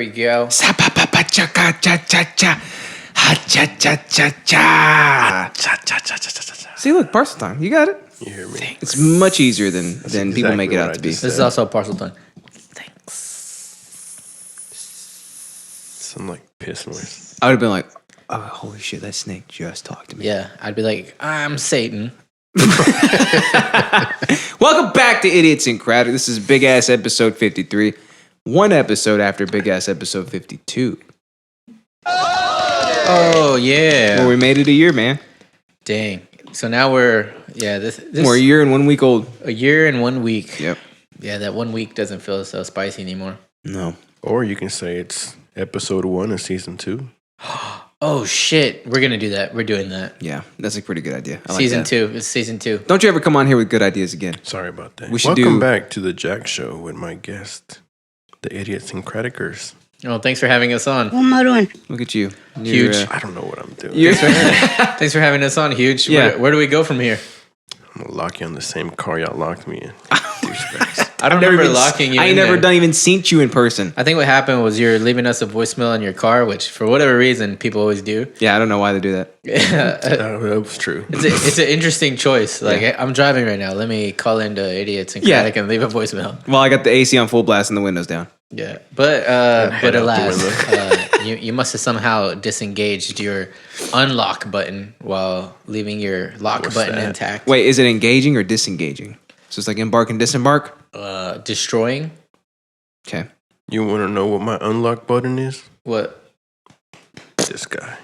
we go. See, look, parcel time. You got it. You hear me? Thanks. It's much easier than people make it out to be. This is also parcel time. Thanks. Some like piss noise. I would have been like, oh, holy shit, that snake just talked to me. Yeah, I'd be like, I'm Satan. Welcome back to Idiotsynkratic. This is Big Ass episode 53. One episode after Big Ass episode 52. Oh, yeah. Well, we made it a year, man. Dang. So now we're We're a year and 1 week old. a year and 1 week. Yep. Yeah, that 1 week doesn't feel so spicy anymore. No. Or you can say it's episode 1 of season 2. Oh, shit. We're going to do that. We're doing that. Yeah, that's a pretty good idea. I like Season that. 2. It's season 2. Don't you ever come on here with good ideas again. Sorry about that. We should Welcome do- back to the Jack Show with my guest, the Idiotsyncraticers. Oh, thanks for having us on. What am I doing? Look at you. Huge. I don't know what I'm doing. Thanks for having us on, Huge. Yeah. Where do we go from here? I'm going to lock you in the same car y'all locked me in. Douchebags. I don't remember locking you I in ain't never there. even seen you in person. I think what happened was you're leaving us a voicemail in your car, which for whatever reason people always do. Yeah, I don't know why they do that. That was true. It's an interesting choice. Like, I'm driving right now. Let me call into Idiotsyncratic and leave a voicemail. Well, I got the AC on full blast and the windows down. Yeah, but head out the alas, you must have somehow disengaged your unlock button while leaving your lock What's button that? intact. Wait, is it engaging or disengaging? So it's like embark and disembark? Destroying Okay. You want to know what my unlock button is? what? This guy.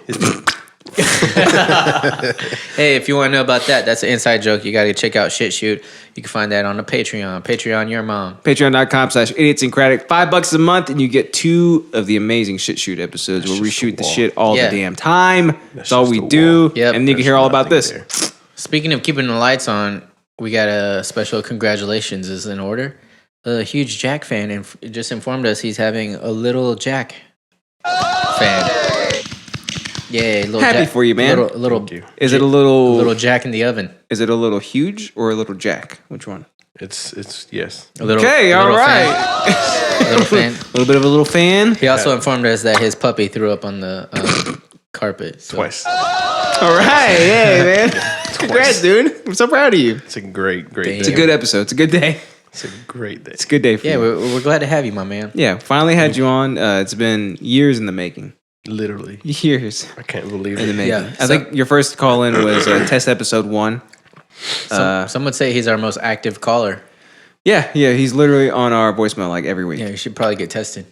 Hey, if you want to know about that, that's an inside joke. You got to check out Shit Shoot. You can find that on the Patreon. Patreon, your mom. Patreon.com/Idiotsyncratic. $5 a month and you get 2 of the amazing Shit Shoot episodes where we just shoot the the wall. shit all Yeah. the damn time. That's all just we the do. wall. Yep. And you can hear all about this. Speaking of keeping the lights on, we got a special congratulations is in order. A Huge Jackfan just informed us he's having a little Jack fan. Yeah, little Happy Jack, for you, man. Little, Thank you. Is it a little Jack in the oven? Is it a little huge or a little Jack? Which one? It's yes. A little, Okay, all little right. fan. Little fan. A little bit of a little fan. He also informed us that his puppy threw up on the carpet. So. Twice. All right. Hey, man. Congrats, dude. I'm so proud of you. It's a great day. It's a good episode. It's a good day. It's a great day. It's a good day for Yeah, you. we're glad to have you, my man. Yeah, finally had you on. It's been years in the making. Literally. Years I can't believe in the it. making. Yeah, I think your first call in was test episode 1. Some would say he's our most active caller. Yeah, he's literally on our voicemail like every week. Yeah, you should probably get tested.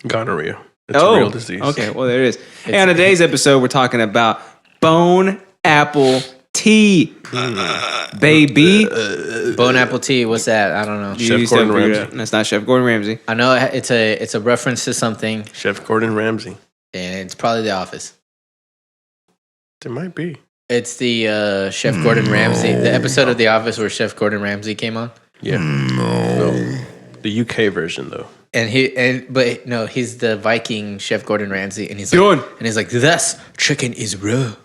Gonorrhea. It's a real disease. Okay, well, there it is. Hey, on today's episode, we're talking about bone apple tea. Baby. Bone apple tea. What's that? I don't know. Chef You still Gordon figured it Ramsay. out. That's not Chef Gordon Ramsay. I know it's a reference to something, Chef Gordon Ramsay. and it's probably The Office. There might be. It's the Chef Gordon Ramsay, the episode of The Office where Chef Gordon Ramsay came on, Yeah. No. The UK version though. but he's the Viking Chef Gordon Ramsay, and he's Doing. like, this chicken is raw.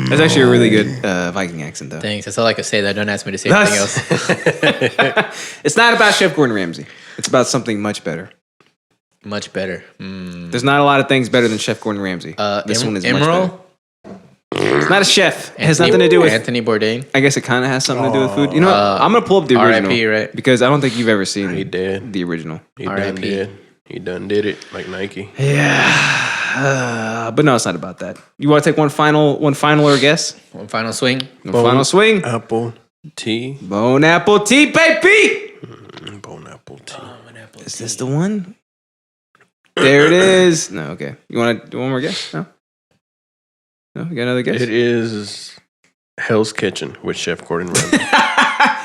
That's actually a really good Viking accent, though. Thanks. That's all I could say. Though. Don't ask me to say anything else. It's not about Chef Gordon Ramsay. It's about something much better. Much better. There's not a lot of things better than Chef Gordon Ramsay. This one is much Emerald. better. It's not a chef. It has nothing to do with. Anthony Bourdain. I guess it kind of has something to do with food. You know what? I'm gonna pull up the original, R.I.P., right? Because I don't think you've ever seen He did. the original. He done R.I.P. did. He done did it like Nike. Yeah, but no, it's not about that. You want to take one final or guess? One final swing. One final swing. Apple tea. Bone apple tea, baby. Bone apple tea. Is this the one? There it is. No, okay. You want to do one more guess? No. No, you got another guess? It is Hell's Kitchen with Chef Gordon Ramsay.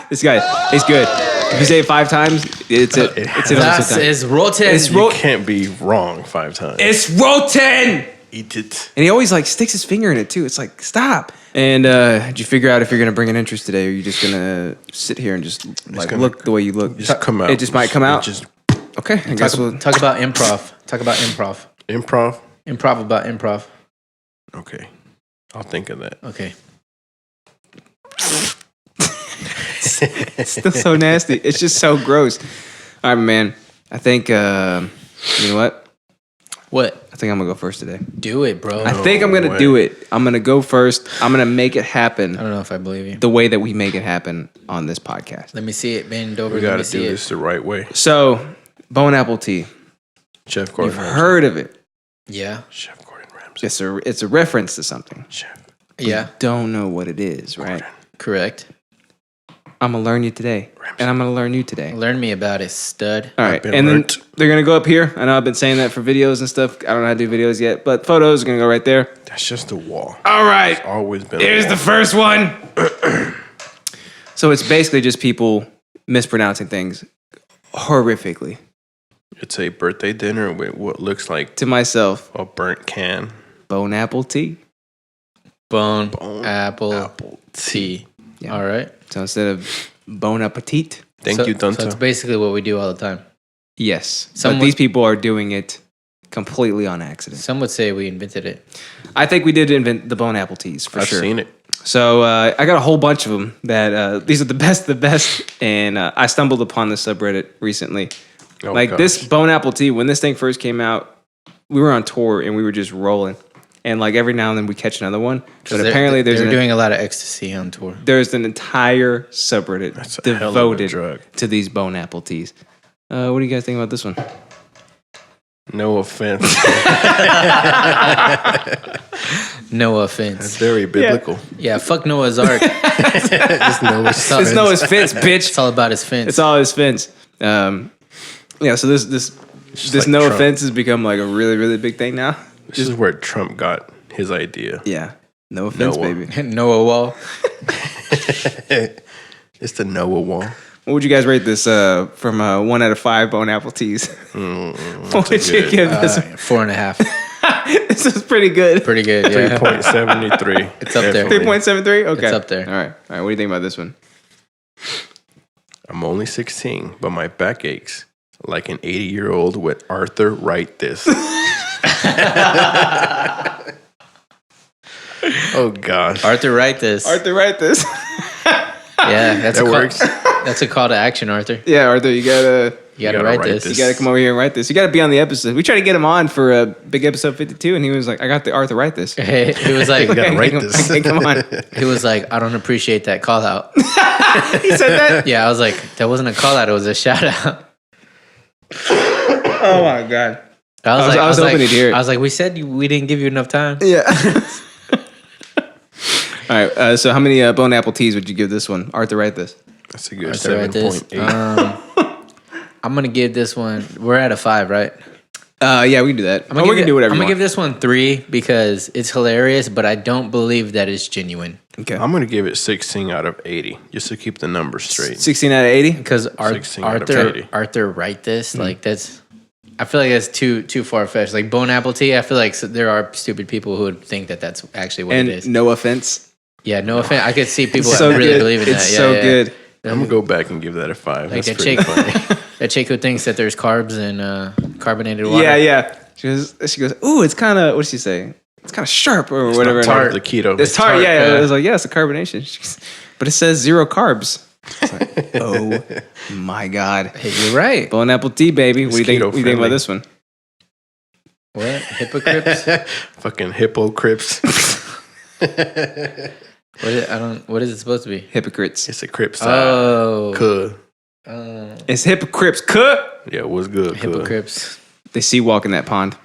This guy, he's good. If you say it 5 times, it's it. It's it on That some time. is rotten. It's You can't be wrong 5 times. It's rotten. Eat it. And he always like sticks his finger in it too. It's like, stop. And did you figure out if you're gonna bring an interest today, or are you just gonna sit here and just like gonna look the way you look? Just come out. It just might come out. Just Okay, I guess we'll. Talk about improv. Talk about improv. improv. Improv about improv. Okay. I'll think of that. Okay. It's still so nasty. It's just so gross. All right, man. I think, you know what? What? I think I'm going to go first today. Do it, bro. I think I'm going to do it. I'm going to go first. I'm going to make it happen I don't know if I believe you. the way that we make it happen on this podcast. Let me see it. Bend over. We Let got me to see do it. this the right way. So, bone apple tea. Chef Gordon You've Ramsay. heard of it. Yeah. Chef Gordon Ramsay. It's a reference to something. Chef. Yeah. You don't know what it is, right? Correct. I'm going to learn you today. And I'm going to learn you today. Learn me about it, stud. All right. been And learnt. then they're going to go up here. I know I've been saying that for videos and stuff. I don't know how to do videos yet, but photos are going to go right there. That's just a wall. All right. It's always been Here's a the wall. first one. So it's basically just people mispronouncing things horrifically. It's a birthday dinner with what looks like To myself, a burnt can. bone apple tea. Bone, Bone apple tea. Yeah. All right. So instead of bon appetit, Thank So- you, So it's Dunta. basically what we do all the time. yes. Someone- But these people are doing it completely on accident. Some would say we invented it. I think we did invent the bone apple teas for I've sure. seen it. So I got a whole bunch of them that these are the best of the best. And I stumbled upon this subreddit recently. Oh, Like gosh. this bone apple tea, when this thing first came out, we were on tour and we were just rolling. And like every now and then we catch another one. But apparently they're there's doing a lot of ecstasy on tour. there's an entire subreddit That's a hell of a devoted drug. to these bone apple teas. What do you guys think about this one? No offense. No That's offense. very biblical. Yeah, fuck Noah's Ark. Just Noah's It's all- It's Noah's fence, bitch. It's all about his fence. It's all his fence. Yeah, so this like no Trump. offense has become like a really, really big thing now. This is where Trump got his idea. Yeah. No offense, Noah. baby. Noah Wall. It's the Noah wall. What would you guys rate this from 1 out of 5 bone apple teas? What would you give this? 4.5. This is pretty good. Pretty good. Yeah. 3.73. It's up there. 3.73? Okay. It's up there. All right. What do you think about this one? I'm only 16, but my back aches like an 80-year-old with Arthur write this. Oh, gosh. Arthur, write this. Arthur, write this. Yeah, that's That a works. That's a call to action, Arthur. Yeah, Arthur, you gotta Write this. you gotta come over here and write this. You gotta be on the episode. We tried to get him on for a big episode 52, and he was like, "I got the Arthur write this." He was like, You gotta write this. Come on. he was like, I don't appreciate that call out. He said that. Yeah, I was like, that wasn't a call out. It was a shout out. Oh my god. I was hoping like, he'd hear it. I was like, we said we didn't give you enough time. Yeah. All right. So, how many bone apple teas would you give this one? Arthur, write this. That's a good Arthur, write this. 7.8. I'm gonna give this one. We're at a 5, right? Yeah, we can do that. I'm gonna we can do whatever. I'm you gonna give want. this one 3 because it's hilarious, but I don't believe that it's genuine. Okay. I'm going to give it 16 out of 80, just to keep the numbers straight. 16 out of 80. Because 16 out of 80. Arthur, write this. Like that's. I feel like that's too far fetched. Like bone apple tea. I feel like there are stupid people who would think that that's actually what And it is. no offense. Yeah, no offense. I could see people It's so really good. believing It's that. so yeah. good. I'm going to go back and give that a 5. Like That's that pretty chick, funny. that chick who thinks that there's carbs in carbonated water. Yeah. She goes, ooh, it's kind of, what did she say? It's kind of sharp or whatever. It's not part of the keto. It's tart. tart, Yeah. yeah. I was like, yeah, it's a carbonation. She goes, but it says 0 carbs. It's like, oh my God. Hey, you're right. Bone apple tea, baby. What do you think? Mosquito What do you think about friendly. this one? What? Hypocrites? Fucking hippo crips. What is it supposed to be? Hypocrites. It's a crip side. Oh. Cuh. It's hypocrites. Cut. Yeah, what's good? Cuh. Hypocrites. They sea walk in that pond.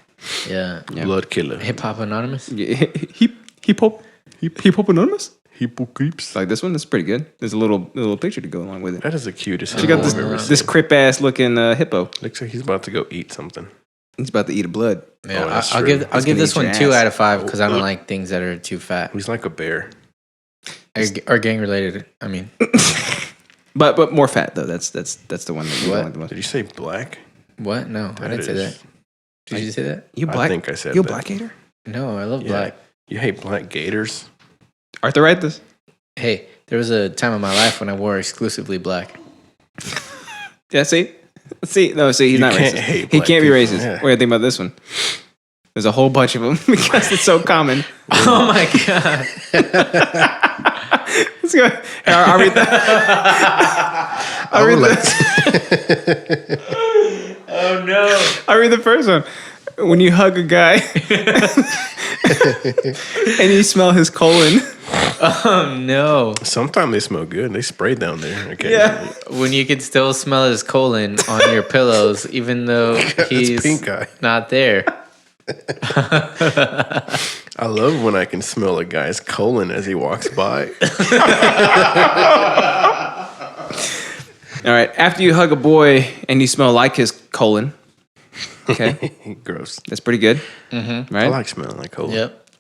Yeah. Blood killer. Hip Hop Anonymous? Hip hop anonymous. Hippo creeps. Like this one, that's pretty good. There's a little picture to go along with it. That is the cutest She got hippo I've ever this seen. crip ass looking hippo. Looks like he's about to go eat something. He's about to eat a blood. Yeah, Oh, that's I'll true. give He's this gonna eat one your 2 ass. out of 5 because I don't like things that are too fat He's like a bear. or gang related. I mean, But more fat though. That's the one that you What? don't like the most. Did you say black? what? No, I didn't say is- that. Did you say that? You I black? think I said you a that. black hater? No, I love Yeah. black. You hate black gators? Arthur, write this. Hey, there was a time in my life when I wore exclusively black. Yeah, see, no, see, he's You not can't racist. hate He black can't be people, racist. yeah. What do you think about this one? There's a whole bunch of them because it's so common. Oh my god! Let's go. I'll read that. I'll read that. Oh no! I'll read the first one. When you hug a guy and you smell his colon. Oh no! Sometimes they smell good. They spray down there. Okay. Yeah. When you can still smell his colon on your pillows, even though he's pink eye. not there. I love when I can smell a guy's colon as he walks by. All right. After you hug a boy and you smell like his colon. Okay. Gross. That's pretty good. Mm-hmm. Right? I like smelling like colon. Yep.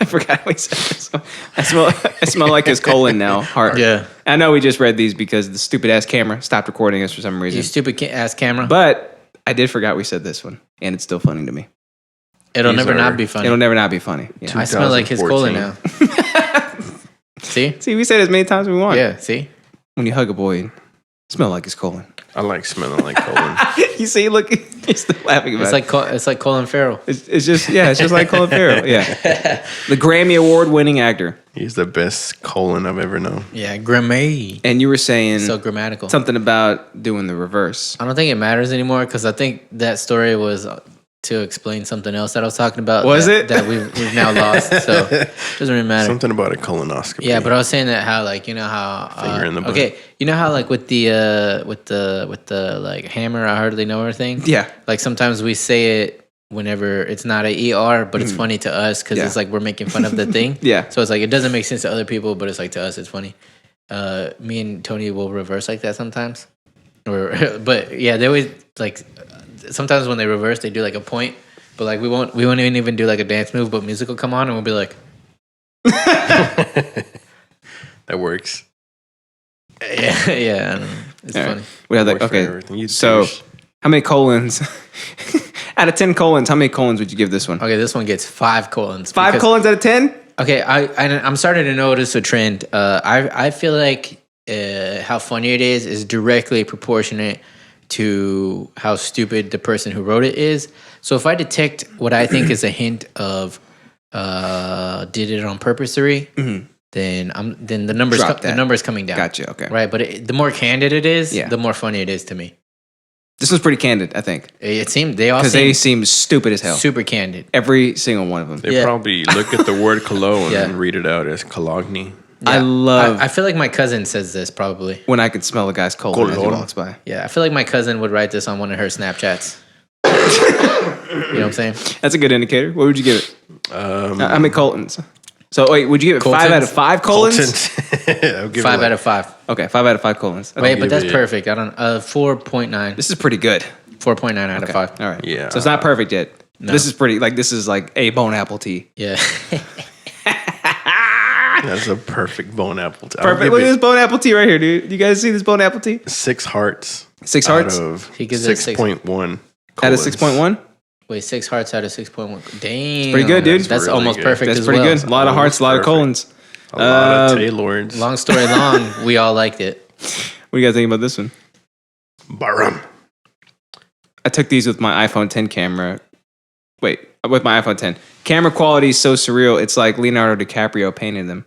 I forgot how he said this. I smell like his colon now. Hard. Yeah. I know we just read these because the stupid ass camera stopped recording us for some reason. You stupid ass camera. But I did forget we said this one, and it's still funny to me. It'll These never are- not be funny. It'll never not be funny. Yeah. I smell like his colon now. See? See, we said it as many times as we want. Yeah. See? When you hug a boy, smell like his colon. I like smelling like colon. You see, look, he's still laughing about It's like Colin Farrell. it's just like Colin Farrell. Yeah, the Grammy Award-winning actor. He's the best colon I've ever known. Yeah, Grammy. And you were saying So grammatical. something about doing the reverse. I don't think it matters anymore because I think that story was to explain something else that I was talking about. Was it? That we've now lost. So it doesn't really matter. Something about a colonoscopy. Yeah, but I was saying that how like you know how Finger in the butt. okay, you know how like with the like hammer I hardly know her thing. Yeah, Like sometimes we say it whenever it's not a ER, but it's funny to us because Yeah. it's like we're making fun of the thing. Yeah. So it's like it doesn't make sense to other people, but it's like to us it's funny. Me and Tony will reverse like that sometimes. Or but yeah, they always like sometimes when they reverse they do like a point, but like we won't even do like a dance move, but music will come on and we'll be like That works. yeah, yeah, I don't know. It's All right. funny. We had like Works for okay. everything. You So, douche. how many colons? Out of 10 colons, how many colons would you give this one? Okay, this one gets 5 colons. 5 because- colons out of 10? Okay, I'm starting to notice a trend. I feel like how funny it is directly proportionate to how stupid the person who wrote it is. So if I detect what I think is a hint of did it on purposery, then the numbers Drop the that. number's coming down. Gotcha. Okay. Right, but the more candid it is, Yeah. the more funny it is to me. This was pretty candid, I think, It seemed they all because they seem seem stupid as hell. super candid. Every single one of them. They Yeah. probably look at the word cologne Yeah. and read it out as cologne. I love I feel like my cousin says this probably. when I can smell a guy's colon as he Colon. walks by. Yeah, I feel like my cousin would write this on one of her Snapchats. You know what I'm saying? That's a good indicator. What would you give it? How many colons? So wait, would you give it 5 out of 5 colons? I'll give 5 it out of 5. Okay, 5 out of 5 colons. Wait, but give that's it- perfect. I don't 4.9. This is pretty good. 4.9 out of 5. All right. Yeah. So it's not perfect yet. No. This is pretty. Like this is like a bone apple tea. Yeah. That's a perfect bone apple. I'll Perfect. give Look at it this bone apple tea right here, dude. You guys see this bone apple tea? 6 hearts. 6 hearts Out of He gives it 6.1. out of 6.1. Wait, 6 hearts out of 6.1. Damn. pretty good, dude. That's really almost good. perfect That's as pretty well. good. A lot of hearts, a lot of Perfect. colons. A lot of Uh, Taylors. Long story long, we all liked it. What do you guys think about this one? Barum. I took these with my iPhone 10 camera. Wait, with my iPhone 10. Camera quality is so surreal. It's like Leonardo DiCaprio painted them.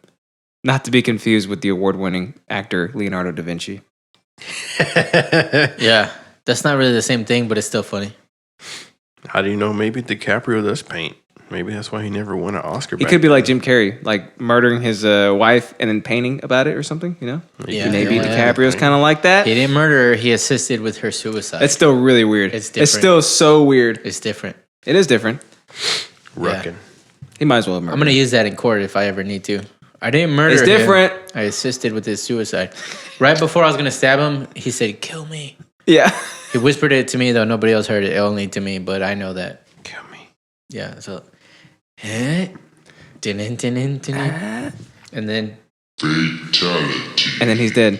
Not to be confused with the award-winning actor Leonardo da Vinci. Yeah. That's not really the same thing, but it's still funny. How do you know? Maybe DiCaprio does paint. Maybe that's why he never won an Oscar. He back could be then. like Jim Carrey, like murdering his wife and then painting about it or something, you know? Yeah. Maybe Yeah. DiCaprio's kind of like that. He didn't murder her. He assisted with her suicide. It's still really weird. It's It's different. still so weird. It's different. It is different. Ruckin. He might as well have murdered. I'm going to use that in court if I ever need to. I didn't murder It's him. different. I assisted with his suicide. Right before I was going to stab him, he said, "Kill me." Yeah. He whispered it to me, though nobody else heard it, only to me, but I know that. Kill me. Yeah, so. Din-in-din-in-din-in. And then. And then he's dead.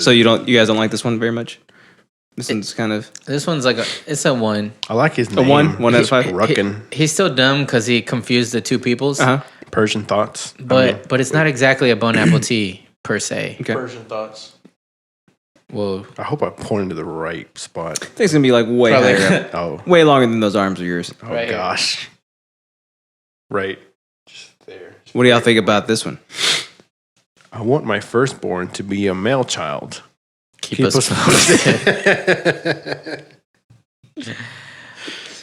So you guys don't like this one very much? This one's kind of This one's like it's a 1. I like his name. 1 out of 5. Ruckin. He's still dumb because he confused the two peoples. Uh-huh. Persian thoughts. But it's not exactly a bone apple tea per se. Okay. Persian thoughts. Whoa. I hope I pointed to the right spot. I think it's gonna be like way Probably. higher up. Oh, Way longer than those arms of yours. Right here. gosh. Right. Just there. What do y'all think about this one? I want my firstborn to be a male child. Keep us posted.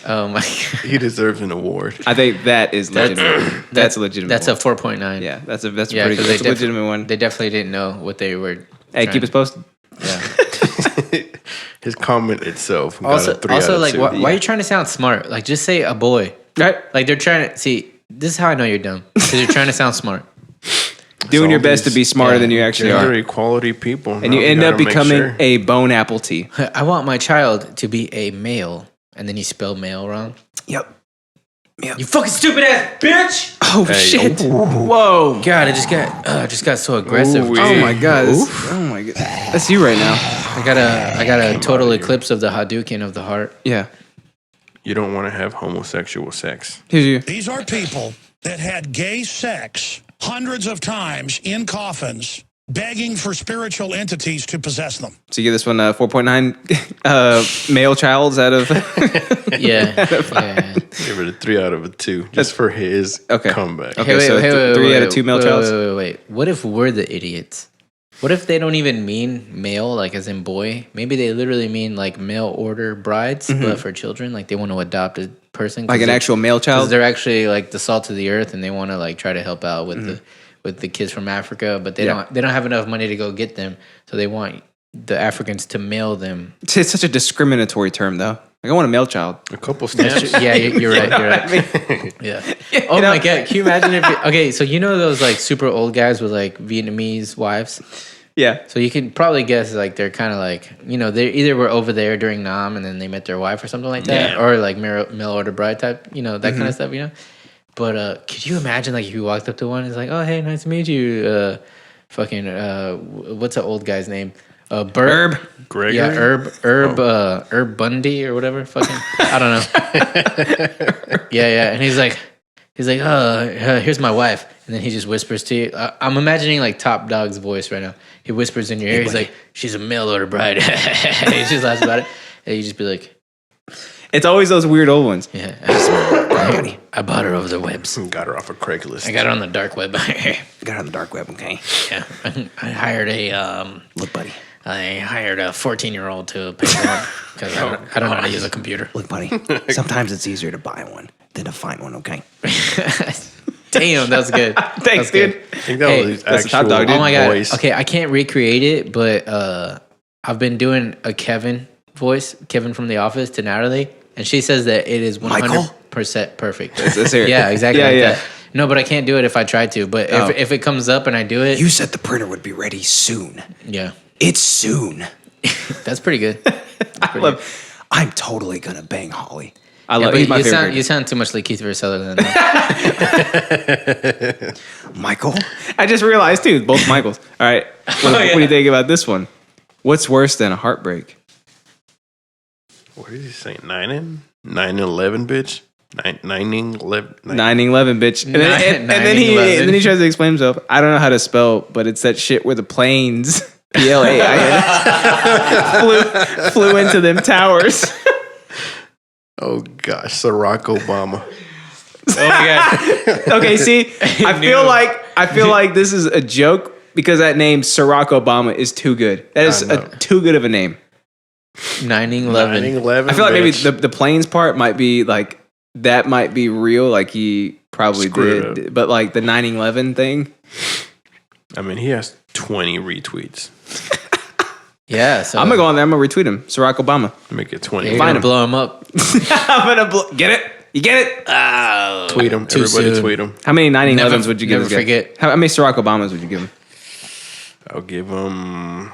Oh my god. He deserves an award. I think that is legitimate. That's a legitimate. That's a 4.9. Yeah, that's a pretty 'cause good. That's a legitimate one. They definitely didn't know what they were. Hey, keep us posted. Yeah. His comment itself. Got Also, a 3 out of like, 2. why are you trying to sound smart? Like, just say a boy. Right. Like, they're trying to see. This is how I know you're dumb because you're trying to sound smart. Doing all your best to these- be smarter yeah, than you actually Gender are, equality people. and you end up becoming a bone apple tea. I want my child to be a male, and then you spell male wrong. Yep. You fucking stupid ass bitch! Oh Hey, shit! ooh. Whoa! God, I just got so aggressive. Ooh, Oh yeah. my god! Oh my god! That's you right now. I got a total eclipse of the Hadouken of the heart. Yeah. You don't want to have homosexual sex. Here's you. These are people that had gay sex hundreds of times in coffins, begging for spiritual entities to possess them. So you give this one 4.9 male childs out of. Yeah. Give it a 3 out of a 2 just for his Okay. comeback. Okay. So 3 out of 2 male childs. Wait. What if we're the idiots? What if they don't even mean male, like as in boy? Maybe they literally mean like mail order brides, but for children, like they want to adopt a person, Like an actual male because child. they're actually like the salt of the earth, and they want to like try to help out with the kids from Africa, but they don't have enough money to go get them, so they want the Africans to mail them. It's such a discriminatory term, though. Like I want a male child. A couple stamps. Yeah, you're right. You're right. Yeah. Oh my god, can you imagine if? Okay, so you know those like super old guys with like Vietnamese wives. Yeah. So you can probably guess like they're kind of like, you know, they either were over there during Nam and then they met their wife or something like that, or like mail order bride type, you know, that kind of stuff, you know. But could you imagine like if you walked up to one and it's like, oh hey, nice to meet you, fucking what's the old guy's name? Herb. Gregory? Yeah, Herb Bundy or whatever. Fucking, I don't know. yeah, and he's like, here's my wife, and then he just whispers to you. I'm imagining like Top Dog's voice right now. He whispers in your ear. He's like, she's a mail order bride. He just laughs about it, and you just be like, It's always those weird old ones. yeah, I bought her over the webs. Got her off of Craigslist. I got her on the dark web. Got it on the dark web, okay? Yeah, I hired a Look, buddy. I hired a 14-year-old to pay for it because I don't know how to use a computer. Look, buddy. Sometimes it's easier to buy one than to find one, okay? Damn, that was good. Thanks, dude. I think that Hey, was his that's a top actual dog, dude. Oh my god. voice. Okay, I can't recreate it, but I've been doing a Kevin voice, Kevin from The Office, to Natalie, and she says that it is 100% perfect. Let's hear it. Yeah, exactly. Yeah, like yeah. that. No, but I can't do it if I try to. But Oh. if it comes up and I do it, You said the printer would be ready soon. yeah, It's soon. that's pretty good. I'm totally gonna bang Holly. I Yeah, love but he's my you favorite. sound too much like Keith Sutherland. Michael, I just realized, too, both Michaels. All right. What do you think about this one? What's worse than a heartbreak? What did he say? 9-11, bitch? 9-11. 9/11, bitch. And then, and then he 9/11. tries to explain himself. I don't know how to spell, but it's that shit where the planes PLAIN flew into them towers. Oh, gosh. Barack Obama. Oh my god. Okay, see, I feel like this is a joke because that name Barack Obama is too good. That is too good of a name. 9/11. 9/11. I feel like maybe bitch. the planes part might be like that might be real, like he probably Screwed did, but like the 9/11 thing. I mean, he has 20 retweets. Yeah, so I'm gonna go on there. I'm gonna retweet him, Barack Obama. Make it 20. you're Find gonna him. blow him up. I'm gonna get it. You get it? Tweet him. Too Everybody soon. tweet him. How many 9/11s Never- would you give never this guy? forget. How many Barack Obamas would you give him? I'll give him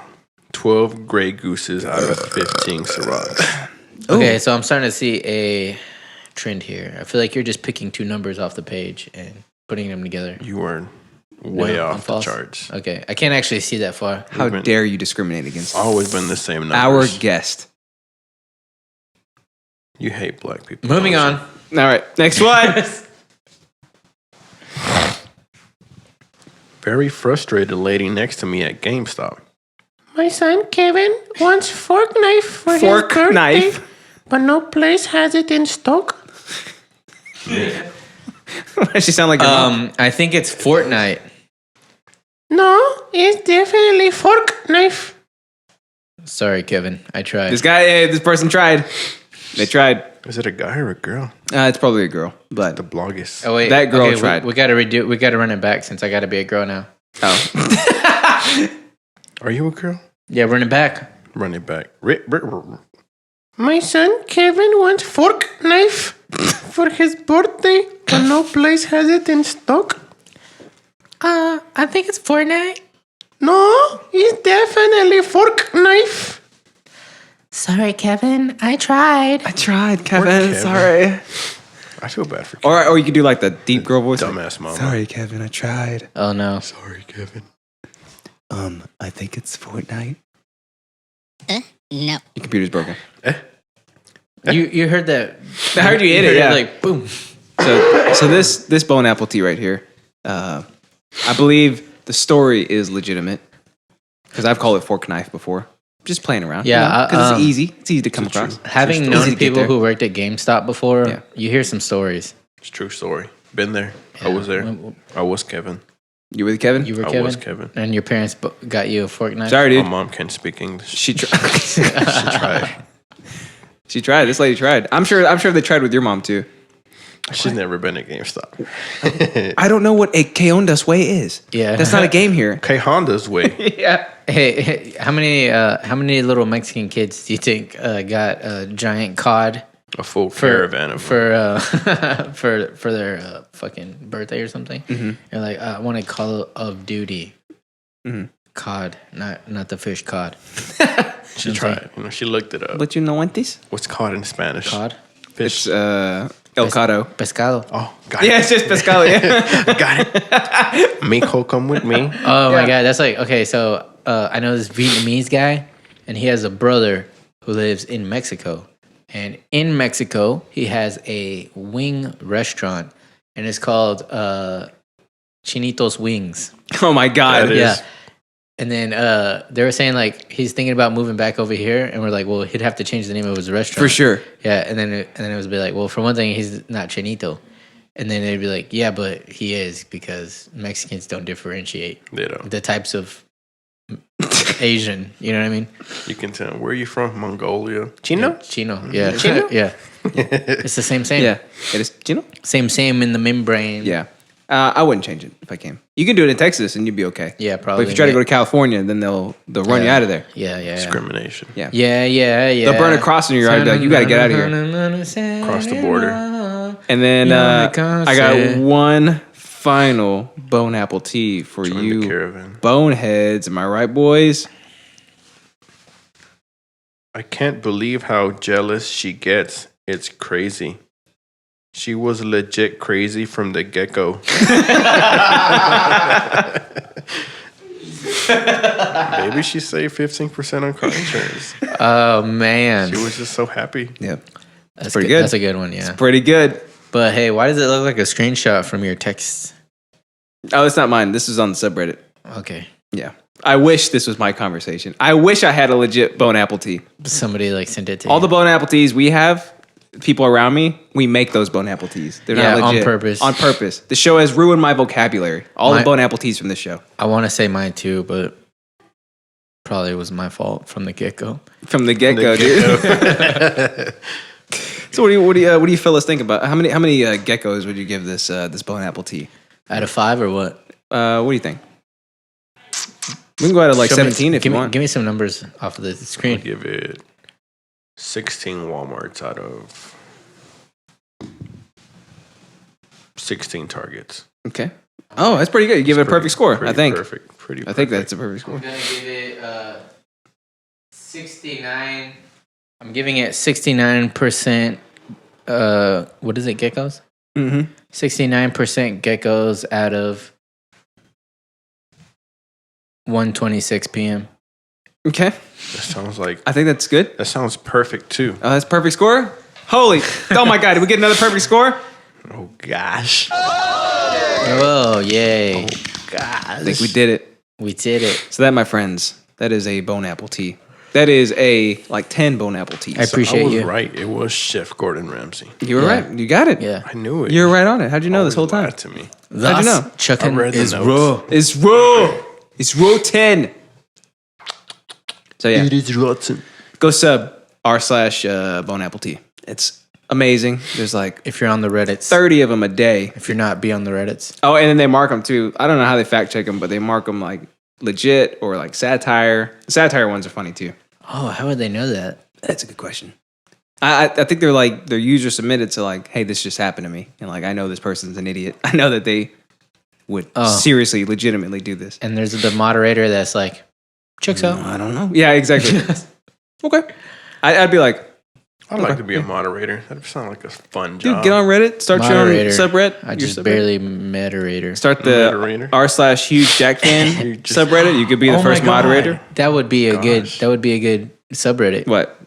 12 gray gooses out of 15 Cirocs. Okay, so I'm starting to see a trend here. I feel like you're just picking two numbers off the page and putting them together. You were way No, I'm off the false. charts. Okay, I can't actually see that far. How been- dare you discriminate against Always been the same our numbers. guest? You hate black people. Moving don't on. you? All right, next one. Very frustrated lady next to me at GameStop. My son Kevin wants fork knife for Fork his birthday, knife. but no place has it in stock. Does she sound like your mom? I think it's Fortnite. No, it's definitely fork knife. Sorry, Kevin. I tried. This person tried. They tried. Is it a guy or a girl? It's probably a girl, but The bloggest. Oh wait, That girl okay, tried. We got to redo. We got to run it back since I got to be a girl now. Are you a girl? Yeah, run it back. Run it back. My son Kevin wants fork knife for his birthday, but no place has it in stock. I think it's Fortnite. No, it's definitely fork knife. Sorry, Kevin. I tried. I tried, Kevin. Kevin. Sorry. I feel bad for Kevin. Or you could do like the deep girl voice. like, Dumbass mama. Sorry, Kevin. I tried. Oh no. Sorry, Kevin. I think it's Fortnite. No. Your computer's broken. You heard that? I heard you hit it. heard Yeah. like boom. So this bone apple tea right here, I believe the story is legitimate because I've called it fork knife before. Just playing around. Yeah, because it's easy. It's easy to come across. Having Easy known to get people there. who worked at GameStop before, Yeah. you hear some stories. It's a true story. Been there. I was there. I was Kevin. You with Kevin? You were I Kevin, was Kevin. and your parents got you a fork knife. Sorry, My dude. mom can't speak English. She tried. She tried. She tried. This lady tried. I'm sure they tried with your mom too. She's never been at GameStop. I don't know what a que ondas way is. Yeah. That's not a game here. Okay, Honda's way. Yeah. Hey, how many little Mexican kids do you think got a giant cod A full caravan of for their fucking birthday or something? You're like, I want a Call of Duty cod, not the fish cod. She tried. You know, she looked it up. But you know what this? What's cod in Spanish? Cod, Fish. It's El Cado. pescado. Oh, got it. Yeah, it's just pescado. Yeah. Got it. Mijo, come with me. Oh my god, that's like okay. So I know this Vietnamese guy, and he has a brother who lives in Mexico. And in Mexico, he has a wing restaurant, and it's called Chinito's Wings. Oh my God. That is- Yeah. And then they were saying like he's thinking about moving back over here, and we're like, well, he'd have to change the name of his restaurant For sure. Yeah, and then it was be like, well, for one thing, he's not Chinito, and then they'd be like, yeah, but he is because Mexicans don't differentiate They don't. the types of Asian. You know what I mean? You can tell. Where are you from? Mongolia. Chino? Chino. Yeah. Chino? Yeah. It's the same. Yeah. It is, you know? Same in the membrane. Yeah. I wouldn't change it if I can. You can do it in Texas and you'd be okay. Yeah, But probably. if you try to go to California, then they'll run you out of there. Yeah. Discrimination. Yeah. Yeah. They'll burn a cross in your yard. Be like, you got to get out of here. Across the border. And then Yeah, I got one final bone apple tea for Join the you caravan. boneheads. Am I right, boys? I can't believe how jealous she gets. It's crazy. She was legit crazy from the Gecko. Maybe she saved 15% on car insurance. Oh man, She was just so happy. Yep. that's pretty good. That's a good one. Yeah. Pretty good. But hey, why does it look like a screenshot from your text? Oh, it's not mine. This is on the subreddit. Okay. Yeah. I wish this was my conversation. I wish I had a legit bone apple tea. Somebody like sent it to All you. the bone apple teas we have, people around me, we make those bone apple teas. They're Yeah, not on legit. purpose. On purpose. The show has ruined my vocabulary. All the My- bone apple teas from this show. I want to say mine too, but probably was my fault from the get-go. From the get-go, dude. So what do you fellas think about how many geckos would you give this this bone apple tea? Out of 5 or what? What do you think? We can go out of like Show me- 17 if give you me, want. Give me some numbers off of the I'll screen. give it 16 Walmarts out of 16 targets. Okay. Oh, that's pretty good. You give it a perfect score, I Pretty think. Perfect. Pretty I think perfect. that's a perfect score. I'm gonna give it 69. I'm giving it 69%. What is it? Geckos. Mm-hmm. 69% geckos out of 1:26 p.m. Okay. That sounds like I think that's good. that sounds perfect too. Oh, that's perfect score? Holy. Oh my God. Did we get another perfect score? Oh gosh. Oh yay! I think we did it. We did it. So that, my friends, that is a bone apple tea. That is a 10 bone apple teas. I appreciate I was you. right. It was Chef Gordon Ramsay. You were Yeah. right. You got it. Yeah. I knew it. You were right on it. How'd you know this whole Always time? lied to me. How'd you know? Chucking I read the is notes. raw. It's raw. It's rotten. So yeah, It is rotten. go sub r/Bone Apple Tea. It's amazing. There's like If you're on the Reddits. 30 of them a day. If you're not, be on the Reddits. Oh, and then they mark them too. I don't know how they fact check them, but they mark them like legit or like satire. The satire ones are funny too. Oh, how would they know that? That's a good question. I think they're like their user submitted to like, hey, this just happened to me, and like I know this person's an idiot. I know that they would seriously, legitimately do this. And there's the moderator that's like, checks out. I don't know. Yeah, exactly. Okay, I'd be like, I'd like to be a moderator. That sounds like a fun job. dude, get on Reddit, start Moderator. your own subreddit. I your just subreddit. Oh barely moderator. Start the Moderator. r/Huge Jackfan subreddit. You could be the Oh my first God. moderator. That would be a good. Gosh. That would be a good subreddit. What?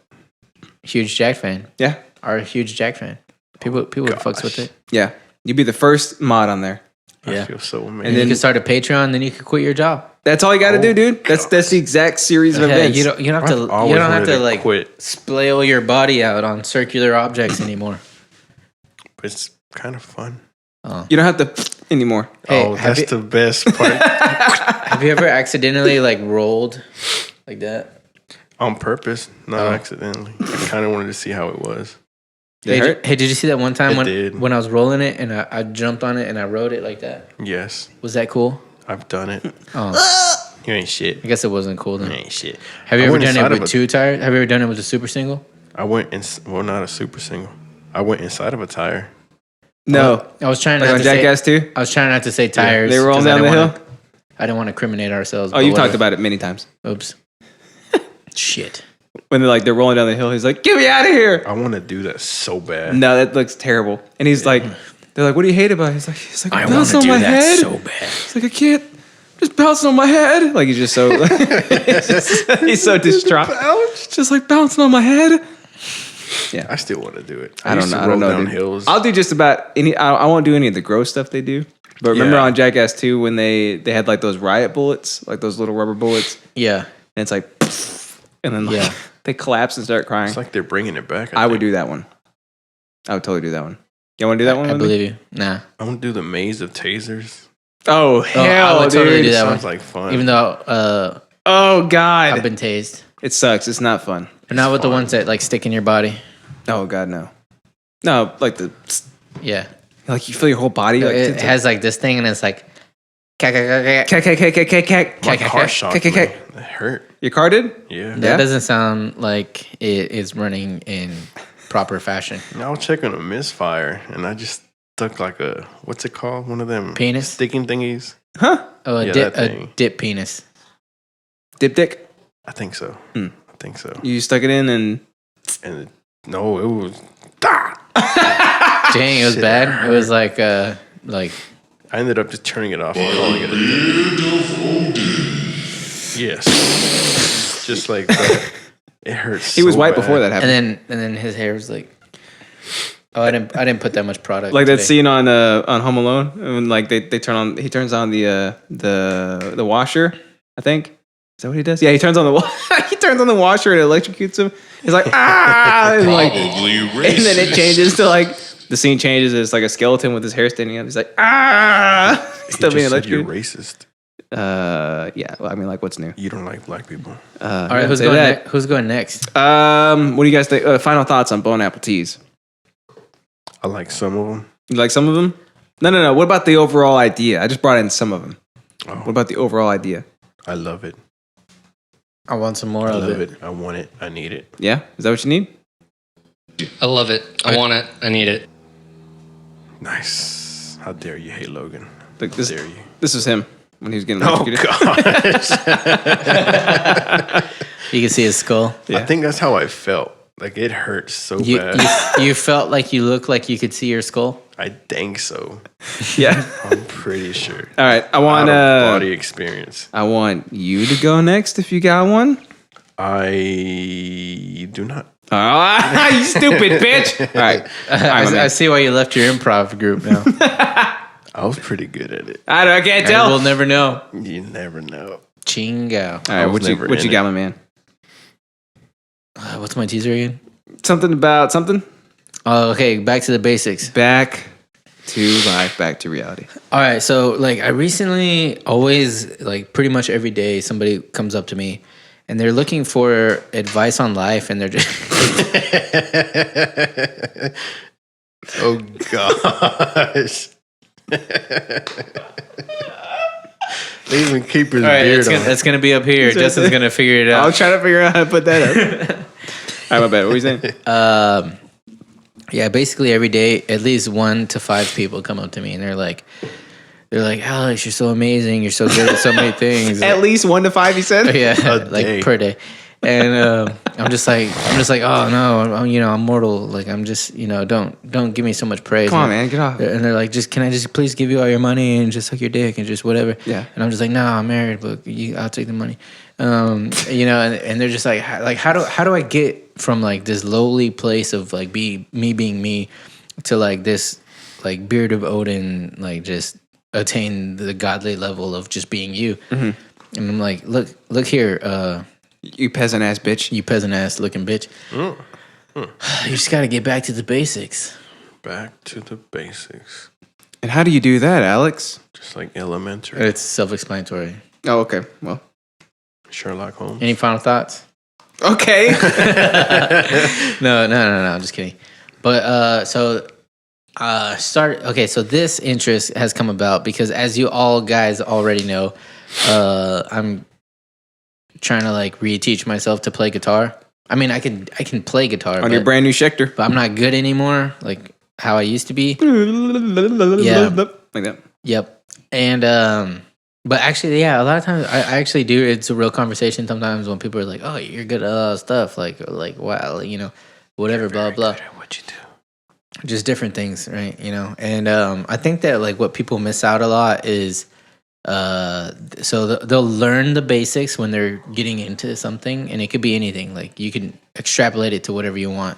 Huge Jack fan. Yeah, Our Huge Jack fan. People fucks with it. yeah. You'd be the first mod on there. I Yeah. feel so amazing. And then you can start a Patreon. Then you can quit your job. That's all you got to do, dude. That's the exact series of Yeah, events. you don't have I've to. You always don't have wanted to to like quit. splail your body out on circular objects anymore. But it's kind of fun. You don't have to anymore. Hey, Oh, have that's you- the best part. Have you ever accidentally like rolled like that? On purpose, not Oh. accidentally. I kind of wanted to see how it was. It hurt? Hey, did you see that one time It when did. when I was rolling it and I jumped on it and I rode it like that? Yes, Was that cool? I've done it. Oh, You ain't shit. I guess it wasn't cool You then. ain't shit. Have you I ever went done inside it of with a- two tires? Have you ever done it with a super single? I went in. Well, not a super single. I went inside of a tire. No. I was trying Like not on to say. Jackass too? I was trying not to say tires. They were rolling 'cause I down the didn't hill? wanna- I didn't want to criminate ourselves. Oh, you've talked about it many times. Oops. Shit. When they're rolling down the hill, he's like, "Get me out of here!" I want to do that so bad. No, that looks terrible. And he's like, "They're like, what do you hate about it?" He's like, I want bouncing to on do my that head. so bad. He's like, I can't, just bouncing on my head. Like he's just so, he's so distraught. Just like bouncing on my head. I still want to do it. I don't used know. to I don't roll know. down Dude. hills. I'll do just about any. I won't do any of the gross stuff they do. But remember Yeah. on Jackass 2 when they had like those riot bullets, like those little rubber bullets, Yeah. and it's like, and then like, Yeah. they collapse and start crying. It's like they're bringing it back. I would think. do that one. I would totally do that one. You want to do that one? I with me? believe you. Nah. I want to do the maze of tasers. Oh hell, I would totally dude. do that Sounds one. like fun. Even though Oh god, I've been tased, it sucks. It's not fun. but not with the fun. ones that like stick in your body. Oh god, no. No, like Yeah. like you feel your whole body. Like, It has like this thing, and it's like. Cack, cack, cack, cack, cack, cack. my Cack, car cack, shocked cack, me. cack. That hurt. Your car did? Yeah. That Yeah? doesn't sound like it is running in proper fashion. I was checking a misfire, and I just stuck like a what's it called? One of them Penis? sticking thingies. Huh? Oh, Yeah, a that thing. dip penis. Dip dick? I think so. Hmm. I think so. You stuck it in and And no, it was. Dang, it was Shit bad. It was like I ended up just turning it off and calling it a day. Yes. Just like that. It hurts. he was so white bad. before that happened. and then his hair was like. Oh, I didn't put that much product. Like that today. scene on Home Alone when like he turns on the washer, I think. Is that what he does? Yeah, he turns on the washer and it electrocutes him. He's like, ah, and, like, and then it changes to like the scene changes. It's like a skeleton with his hair standing up. He's like, ah, He still being just said you're electrocuted. racist. Yeah. Well, I mean, like, what's new? You don't like black people. All right, who's going next? What do you guys think? Final thoughts on Bone Apple Teas? I like some of them. You like some of them? No. What about the overall idea? I just brought in some of them. Oh, What about the overall idea? I love it. I want some more I of love it. it. I want it. I need it. Yeah, is that what you need? I love it. I want it. I need it. Nice. How dare you hate Logan? Like How this, dare you? this was him when he was getting Oh electrocuted. gosh. You can see his skull. Yeah. I think that's how I felt. Like it hurts so You, bad. you felt like you looked like you could see your skull. I think so. Yeah. I'm pretty sure. All right. I want Body experience. I want you to go next if you got one. I do not. Ah, you stupid bitch. All right. I see why you left your improv group now. I was pretty good at it. I can't And tell. we'll never know. You never know. Chingo. All right. was What you never what in you it. got, my man? What's my teaser again? Something about something. Oh, okay. Back to the basics. Back to life, back to reality. All right, so like I recently always like pretty much every day somebody comes up to me and they're looking for advice on life and they're just Oh gosh. They even keep his all right, beard on. it's gonna be up here. Justin's gonna figure it I'll out. try to figure out how to put that up. All right, my bad. What were you saying? Yeah, basically every day at least 1 to 5 people come up to me and they're like, Alex, you're so amazing. You're so good at so many things. At least 1 to 5, you said? Yeah, A like day. per day. And I'm just like, oh no, I'm mortal. Like I'm just, don't give me so much praise. Come on, man, get off. And they're like, can I just please give you all your money and just suck your dick and just whatever. Yeah. And I'm just like, no, I'm married, but I'll take the money. And they're just like how do I get from like this lowly place of like me being me to like this like beard of Odin, like just attain the godly level of just being you. Mm-hmm. And I'm like, look here, You peasant ass bitch. you peasant ass looking bitch. You just got to get back to the basics. Back to the basics. And how do you do that, Alex? Just like elementary. It's self-explanatory. Oh, okay. Well, Sherlock Holmes. Any final thoughts? okay. No, I'm just kidding. But so this interest has come about because as you all guys already know, I'm trying to like reteach myself to play guitar. I mean, I can play guitar On your brand new Schecter. but I'm not good anymore, like how I used to be. Yeah. Like that. Yep. And but actually, yeah, a lot of times I actually do. It's a real conversation sometimes when people are like, "Oh, you're good at stuff," like wow, whatever, blah blah. What you do? Just different things, right? And I think that like what people miss out a lot is so they'll learn the basics when they're getting into something, and it could be anything. Like you can extrapolate it to whatever you want,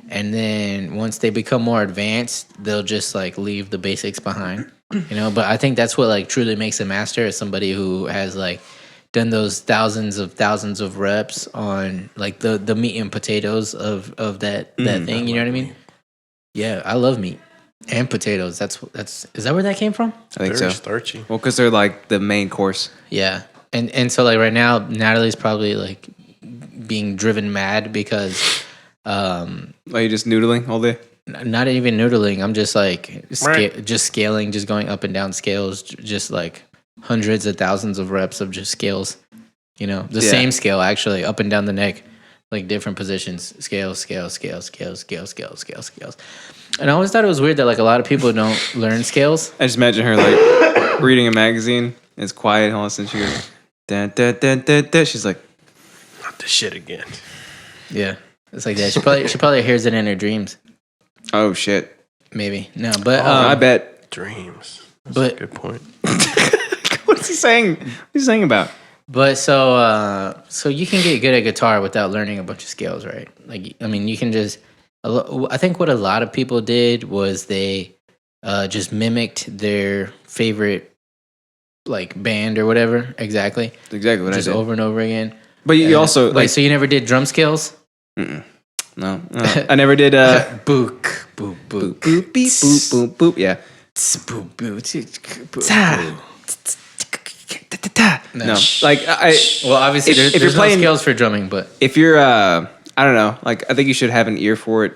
and then once they become more advanced, they'll just like leave the basics behind. But I think that's what like truly makes a master is somebody who has like done those thousands of reps on like the meat and potatoes of that thing. You know what I mean? Yeah, I love meat and potatoes. That's is that where that came from? I think Very so. starchy. Well, because they're like the main course. Yeah, and so like right now, Natalie's probably like being driven mad because Are you just noodling all day? not even noodling. I'm just like Right. just scaling, just going up and down scales, just like hundreds of thousands of reps of just scales. The Yeah. same scale actually up and down the neck, like different positions, scales. And I always thought it was weird that like a lot of people don't learn scales. I just imagine her like reading a magazine. It's quiet, and all of a sudden she goes, dun, dun, dun, dun, dun. She's like, Not the shit again. Yeah, it's like that. She probably hears it in her dreams. oh shit. Maybe no, but I bet. Dreams. That's But- a good point. What's he saying? What's he saying about? But so you can get good at guitar without learning a bunch of scales, right? Like, I mean, you can just. I think what a lot of people did was they just mimicked their favorite like band or whatever. Exactly, That's exactly what just I did. over and over again. But you also Wait, like so you never did drum scales? no, I never did. Boop, boop, boop, Boop beep boop boop boop. Yeah. boop, boop. No, like I. Well, obviously, If there's you're no playing- scales for drumming, but If you're I don't know, like I think you should have an ear for it,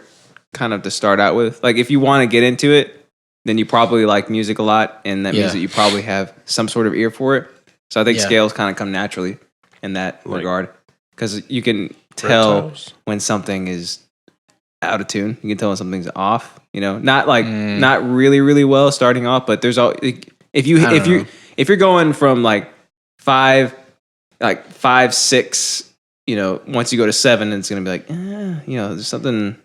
kind of to start out with. Like if you want to get into it, then you probably like music a lot, and that means Yeah. that you probably have some sort of ear for it. So I think Yeah. scales kind of come naturally in that Like regard, because you can tell Reptiles. when something is out of tune. You can tell when something's off. Not like Mm. not really well starting off, but there's all if you I don't know. if you're going from like 5, 6, once you go to 7, it's gonna be like, there's something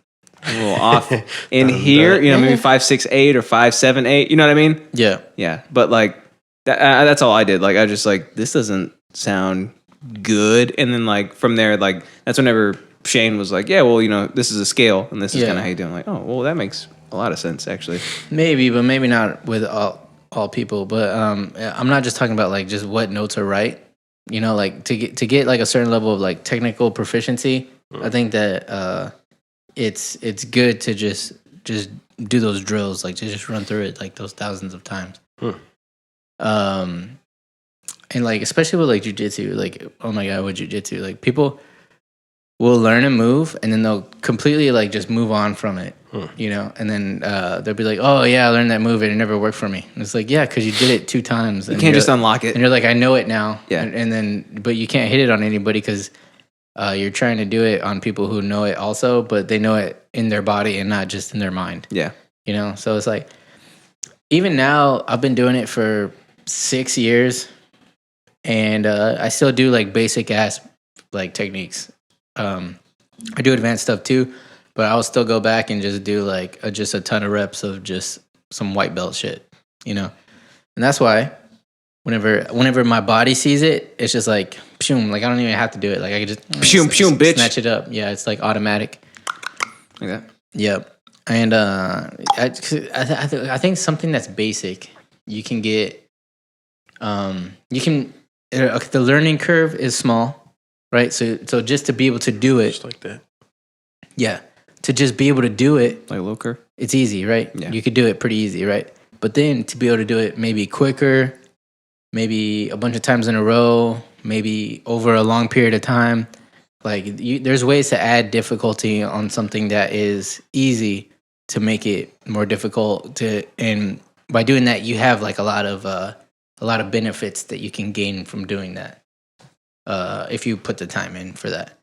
a little off in here. Maybe 5, 6, 8 or 5, 7, 8. You know what I mean? yeah, Yeah. But like that's all I did. Like I just like this doesn't sound good, and then like from there, like that's whenever Shane was like, yeah, well, this is a scale, and this is Yeah. kind of how you do it. I'm like, oh, well, that makes a lot of sense actually. maybe, but maybe not with all people. But I'm not just talking about like just what notes are right. Like to get like a certain level of like technical proficiency. I think that it's good to just do those drills, like to just run through it like those thousands of times. And like especially with like jujitsu, like oh my god, with jujitsu, like people will learn a move and then they'll completely like just move on from it, you know, and then they'll be like, oh yeah, I learned that move and it never worked for me. And it's like, yeah, because you did it 2 times. You can't just unlock it. And you're like, I know it now. Yeah. And then, but you can't hit it on anybody because you're trying to do it on people who know it also, but they know it in their body and not just in their mind. Yeah. You know, so it's like, even now, I've been doing it for 6 years and I still do like basic ass like techniques. I do advanced stuff too, but I'll still go back and just do like just a ton of reps of just some white belt shit, you know? And that's why whenever my body sees it, it's just like, pshoom, like I don't even have to do it. Like I can just pshoom, bitch. Snatch it up. Yeah, it's like automatic. Like that. Yep. And I think something that's basic, you can get, the learning curve is small. Right, so just to be able to do it, Just like that. yeah, to just be able to do it, Like a low curve. it's easy, right? Yeah. You could do it pretty easy, right? But then to be able to do it maybe quicker, maybe a bunch of times in a row, maybe over a long period of time, like there's ways to add difficulty on something that is easy to make it more difficult. And by doing that, you have like a lot of benefits that you can gain from doing that. If you put the time in for that.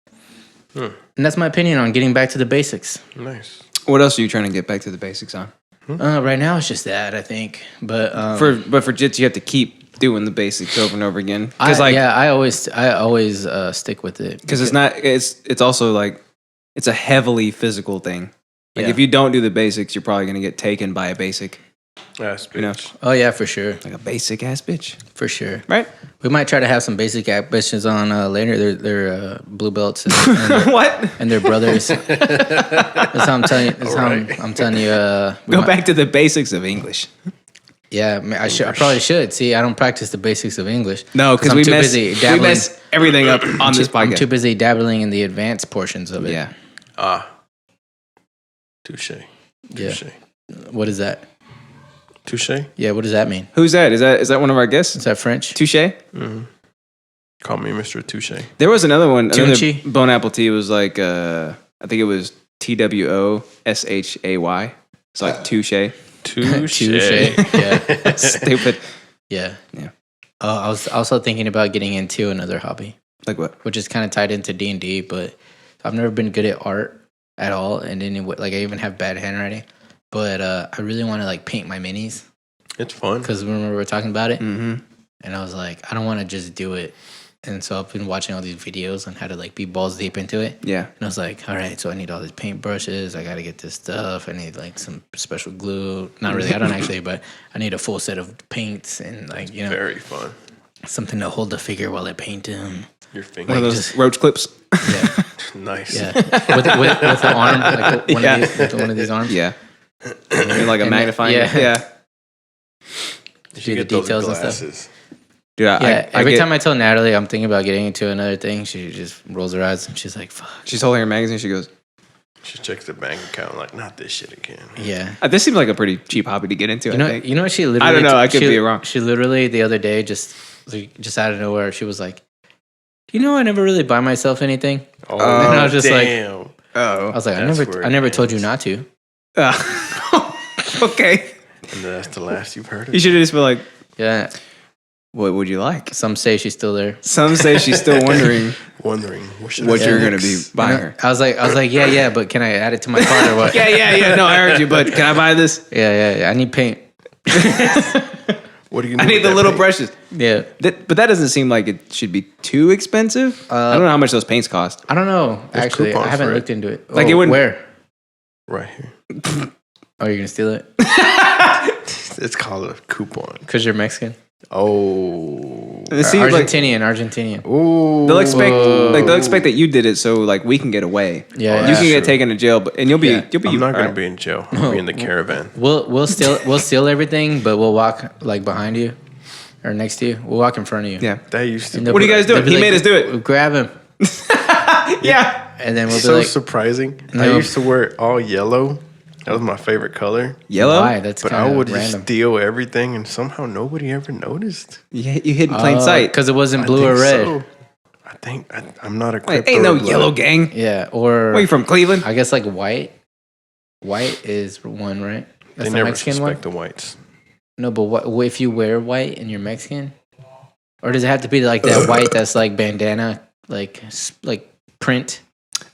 And that's my opinion on getting back to the basics. Nice. What else are you trying to get back to the basics on? Right now, it's just that, I think. But For jits, you have to keep doing the basics over and over again. I always stick with it. Because it's also like, it's a heavily physical thing. Like Yeah. if you don't do the basics, you're probably going to get taken by a basic. Ass bitch. You know? Oh, yeah, for sure. Like a basic ass bitch. For sure. Right? We might try to have some basic ambitions on later. They're blue belts and What? and their brothers. That's how I'm telling you. I'm telling you. Go back to the basics of English. Yeah, I probably should. See, I don't practice the basics of English. No, because I'm we too mess busy dabbling. we mess everything up on this I'm podcast. too busy dabbling in the advanced portions of it. Yeah. Touche. Yeah. Touche. What is that? Touche. Yeah, what does that mean? Who's that? Is that one of our guests? Is that French? Touche? Call me Mr. Touche. There was another one. Another Tunchi? Bone Apple Tea was like, I think it was TWOSHAY. It's like touche. Touche. Yeah. Stupid. Yeah. Yeah. I was also thinking about getting into another hobby, Like what? which is kind of tied into D&D, but I've never been good at art at all, and then like I even have bad handwriting. But I really want to like paint my minis It's fun. because remember we were talking about it, Mm-hmm. and I was like, I don't want to just do it. And so I've been watching all these videos on how to like be balls deep into it. Yeah. And I was like, all right, so I need all these paint brushes. I got to get this stuff. I need like some special glue. Not really, I don't actually, but I need a full set of paints and like, you know, Very fun. something to hold the figure while I paint him. Your One finger. of those roach clips. Yeah. Nice. Yeah. With the arm, like one, Yeah. with one of these arms. Yeah. Like a And magnifying. yeah. Yeah. You Do should the get those details and stuff. glasses. Dude, Yeah, I every get- time I tell Natalie I'm thinking about getting into another thing, she just rolls her eyes and she's like, fuck. she's holding her magazine. She goes, She checks the bank account like, not this shit again. Yeah. this seems like a pretty cheap hobby to get into. I think. You know what she literally... I don't know, I could be wrong. She literally, the other day, just out of nowhere, she was like, you know, I never really buy myself anything. Oh, And I was just like- damn. Oh. I was like, That's where I it never told you ends. not to. Okay. And that's the last you've heard of You it. should have just been like, Yeah. what would you like? Some say she's still there. Some say she's still wondering Wondering what what I you're do going to be next? buying You know, her. I was like, yeah, but can I add it to my cart or what? Yeah. No, I heard you, but can I buy this? Yeah. I need paint. What are you gonna I do need with the that little paint? brushes. Yeah. But that doesn't seem like it should be too expensive. I don't know how much those paints cost. I don't know. There's Actually, I coupons haven't for it. looked into it. Like, it wouldn't- Where? Right here. Oh, you're gonna steal it It's called a coupon. because you're Mexican. Oh. It seems like Argentinian. Ooh. they'll expect that you did it, so like we can get away. Yeah, you yeah. can get True. taken to jail, and you'll be Yeah. I'm not gonna alright. be in jail. I'll be in the caravan. We'll steal everything, but we'll walk like behind you or next to you. We'll walk in front of you. Yeah. That used to And be What are you guys doing? they'll be He made us do it. Grab him, Yeah. and then we'll be so like, surprising. I No. used to wear all yellow That was my favorite color. Yellow? Why? That's But kind I of would random. just steal everything, and somehow nobody ever noticed. You hid in plain sight. Because it wasn't I blue or think red. so. I think I'm not a Wait, crypto. ain't no blood. yellow gang. Yeah, or Where you from, Cleveland? I guess like white. White is one, right? They That's the never Mexican suspect one. the whites. No, but what if you wear white and you're Mexican? Or does it have to be like that white that's like bandana, like print?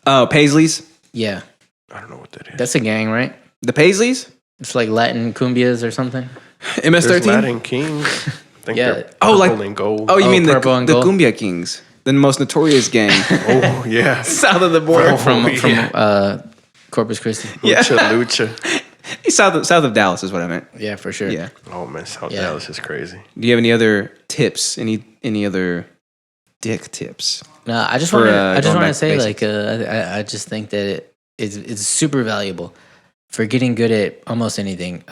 Oh, Paisleys? Yeah, I don't know what that is. that's a gang, right? The Paisleys? It's like Latin cumbias or something. There's MS-13? Latin Kings. I think Yeah. they're Oh, like- purple and gold. Oh, you mean the purple and the gold? Cumbia Kings. The most notorious gang. Oh, yeah. South of the border. From yeah. Corpus Christi. Yeah. Lucha. South of Dallas is what I meant. Yeah, for sure. Yeah. Oh, man. South Yeah. Dallas is crazy. Do you have any other tips? Any other dick tips? No, I just For, want to. going I just want back to to say, basics. like, I just think that it's super valuable for getting good at almost anything.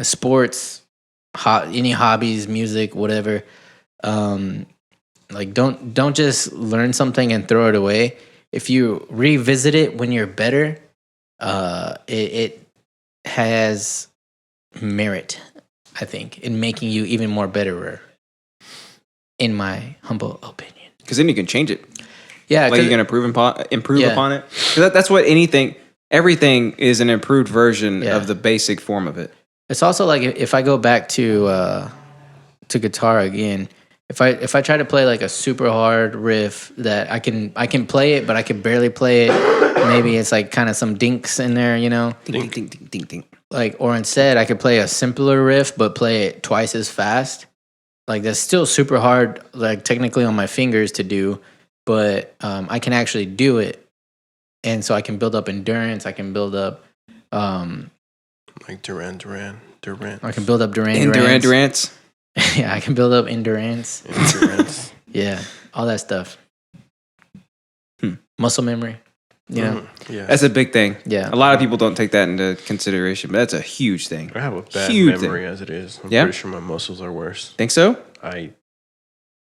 Sports, any hobbies, music, whatever. Like, don't just learn something and throw it away. If you revisit it when you're better, it has merit, I think, in making you even more betterer. In my humble opinion. Because then you can change it. Yeah, Like you can improve Yeah. upon it. 'Cause that's what everything is an improved version Yeah. of the basic form of it. it's also like if I go back to guitar again, if I try to play like a super hard riff that I can play it, but I can barely play it. Maybe it's like kind of some dinks in there, you know. Ding, ding, ding, ding, ding. Like, or instead I could play a simpler riff but play it twice as fast. Like, that's still super hard, like technically on my fingers to do, but I can actually do it, and so I can build up endurance. I can build up, Like Duran. I can build up And Durant's. Yeah, I can build up endurance. Endurance. Yeah, all that stuff. Muscle memory. You know. Yeah. That's a big thing. Yeah. A lot of people don't take that into consideration, but that's a huge thing. I have a bad Huge memory as it is. I'm Yeah? pretty sure my muscles are worse. Think so?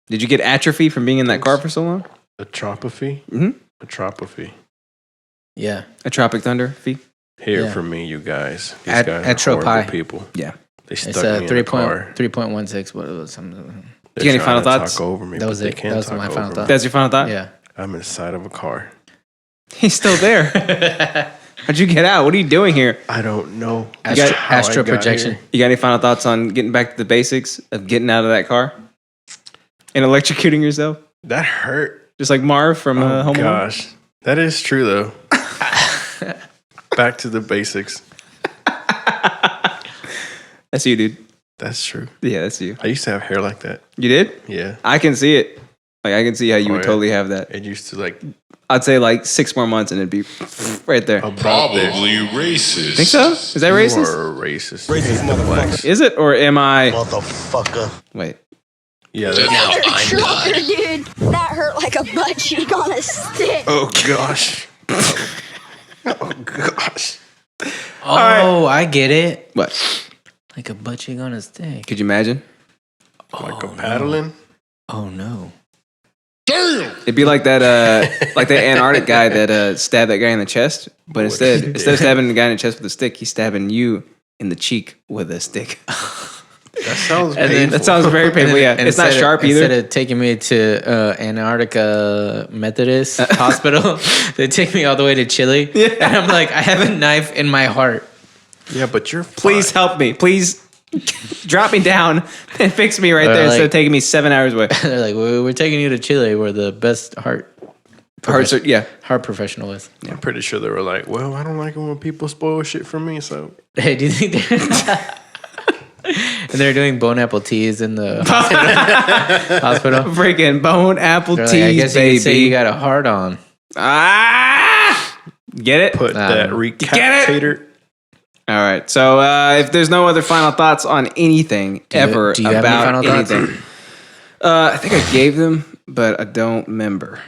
Did you get atrophy from being in that car for so long? Atrophy? Mhm. Atrophy. Yeah. A Tropic Thunder fee? Here Yeah. for me, you guys. These At- guys Atro are Pi. horrible people. Yeah. They stuck It's me a in the car. 3.16. What was something? They're Do you have any final trying to thoughts? Talk over me, That but was they it. can't That was talk my over final me. thought. That's your final thought? Yeah. I'm inside of a car. He's still there. How'd you get out? What are you doing here? I don't know. Astro projection. You got any final thoughts on getting back to the basics of getting out of that car and electrocuting yourself? That hurt. Just like Marv from Oh Home Alone? gosh, that is true though. Back to the basics. That's you, dude. That's true. Yeah, that's you. I used to have hair like that. You did? Yeah, I can see it. Like, I can see how you Oh, would yeah. totally have that. it used to like I'd say like 6 more months and it'd be right there. about there. racist. Think so? Is that You racist? are racist. Racist motherfucker. Is it? Or am I? Motherfucker. Wait. Yeah. That's, Trucker, dude. That hurt like a butt cheek on a stick. oh gosh. Oh gosh. Oh, I get it. What? Like a butt cheek on a stick. Could you imagine? Like a paddling. Oh no. It'd be like that Antarctic guy that stabbed that guy in the chest, but instead of stabbing the guy in the chest with a stick, he's stabbing you in the cheek with a stick. That sounds And then- painful. That sounds very painful. Yeah, it's not sharp either. Instead of taking me to Antarctica Methodist Hospital, they take me all the way to Chile. Yeah. And I'm like, I have a knife in my heart. Yeah, but you're Please fine. help me. Please drop me down and fix me right Or there instead like- of taking me 7 hours away. They're like, we're taking you to Chile. We're the best heart professional is. I'm pretty sure they were like, well, I don't like it when people spoil shit for me, so Hey, do you think they're... And they're doing bone apple teas in the hospital. Freaking bone apple They're teas, like, I guess you baby. could say you got a heart on. Get it? put that recapitator. All right. So if there's no other final thoughts on anything ever do you have any about final thoughts? anything, I think I gave them, but I don't remember.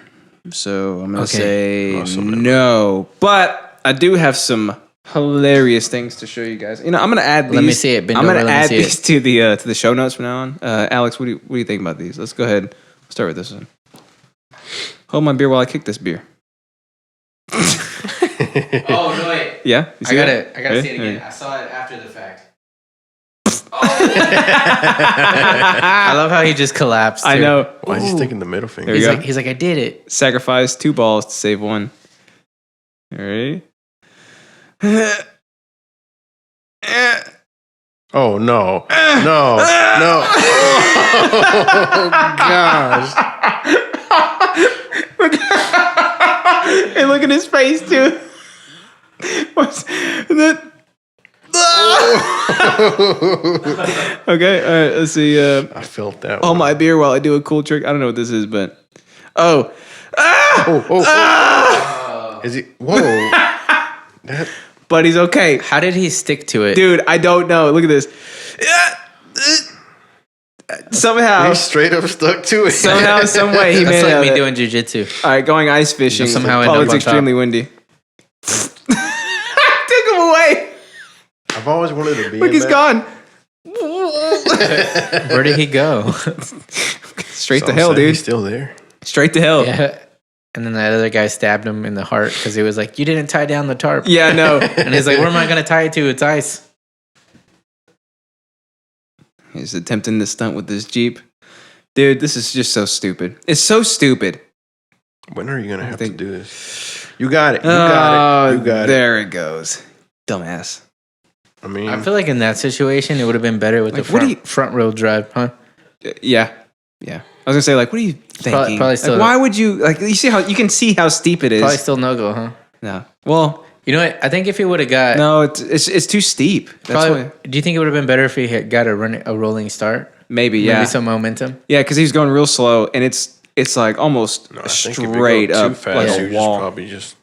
So I'm gonna Okay. say no. But I do have some hilarious things to show you guys. You know, I'm gonna add these. Let me see it. Bend I'm over, gonna let me add see these to the show notes from now on. Alex, what do you think about these? Let's go ahead. Let's start with this one. Hold my beer while I kick this beer. Oh, no, wait. Yeah, you see that? I gotta Ready? see it again. Ready? I saw it after the fact. I love how he just collapsed. I too. know. Why is he sticking the middle finger? There you go. He's like, I did it. Sacrifice 2 balls to save 1. All right. Oh no! No! No! Oh gosh! And look at his face too. What's that? Okay, all right. Let's see. I felt that. Hold one. my beer while I do a cool trick. I don't know what this is, but Oh! Is he? Whoa! That. but he's okay, How did he stick to it? dude. I don't know. Look at this. Somehow, He straight up stuck to it. somehow, some way, he That's made it. like me Out. doing jujitsu. All right, going ice fishing. Somehow end While up it's on extremely windy. Took him away. I've always wanted to be. Look, in he's that. gone. Where did he go? Straight So to I'm hell, saying dude. He's still there. Straight to hell. Yeah. And then that other guy stabbed him in the heart because he was like, "You didn't tie down the tarp." Yeah, no. And he's like, "Where am I gonna tie it to? It's ice." He's attempting this stunt with this Jeep. Dude, this is just so stupid. It's so stupid. When are you gonna have think- to do this? You got it. You got it. You got it. There it goes. Dumbass. I mean, I feel like in that situation, it would have been better with Like, the what do front row drive, huh? Yeah. Yeah. I was gonna say, like, what are you thinking? probably still- like, why would you like you see how you can see how steep it is? Probably still no go, huh? No. Well, You know what? I think if he would have got, no, it's too steep. That's probably, why. do you think it would have been better if he had got a rolling start? Maybe, yeah. Maybe some momentum. Yeah, because he's going real slow and it's like almost no, I think if you straight go up too fast, like you a just wall. probably just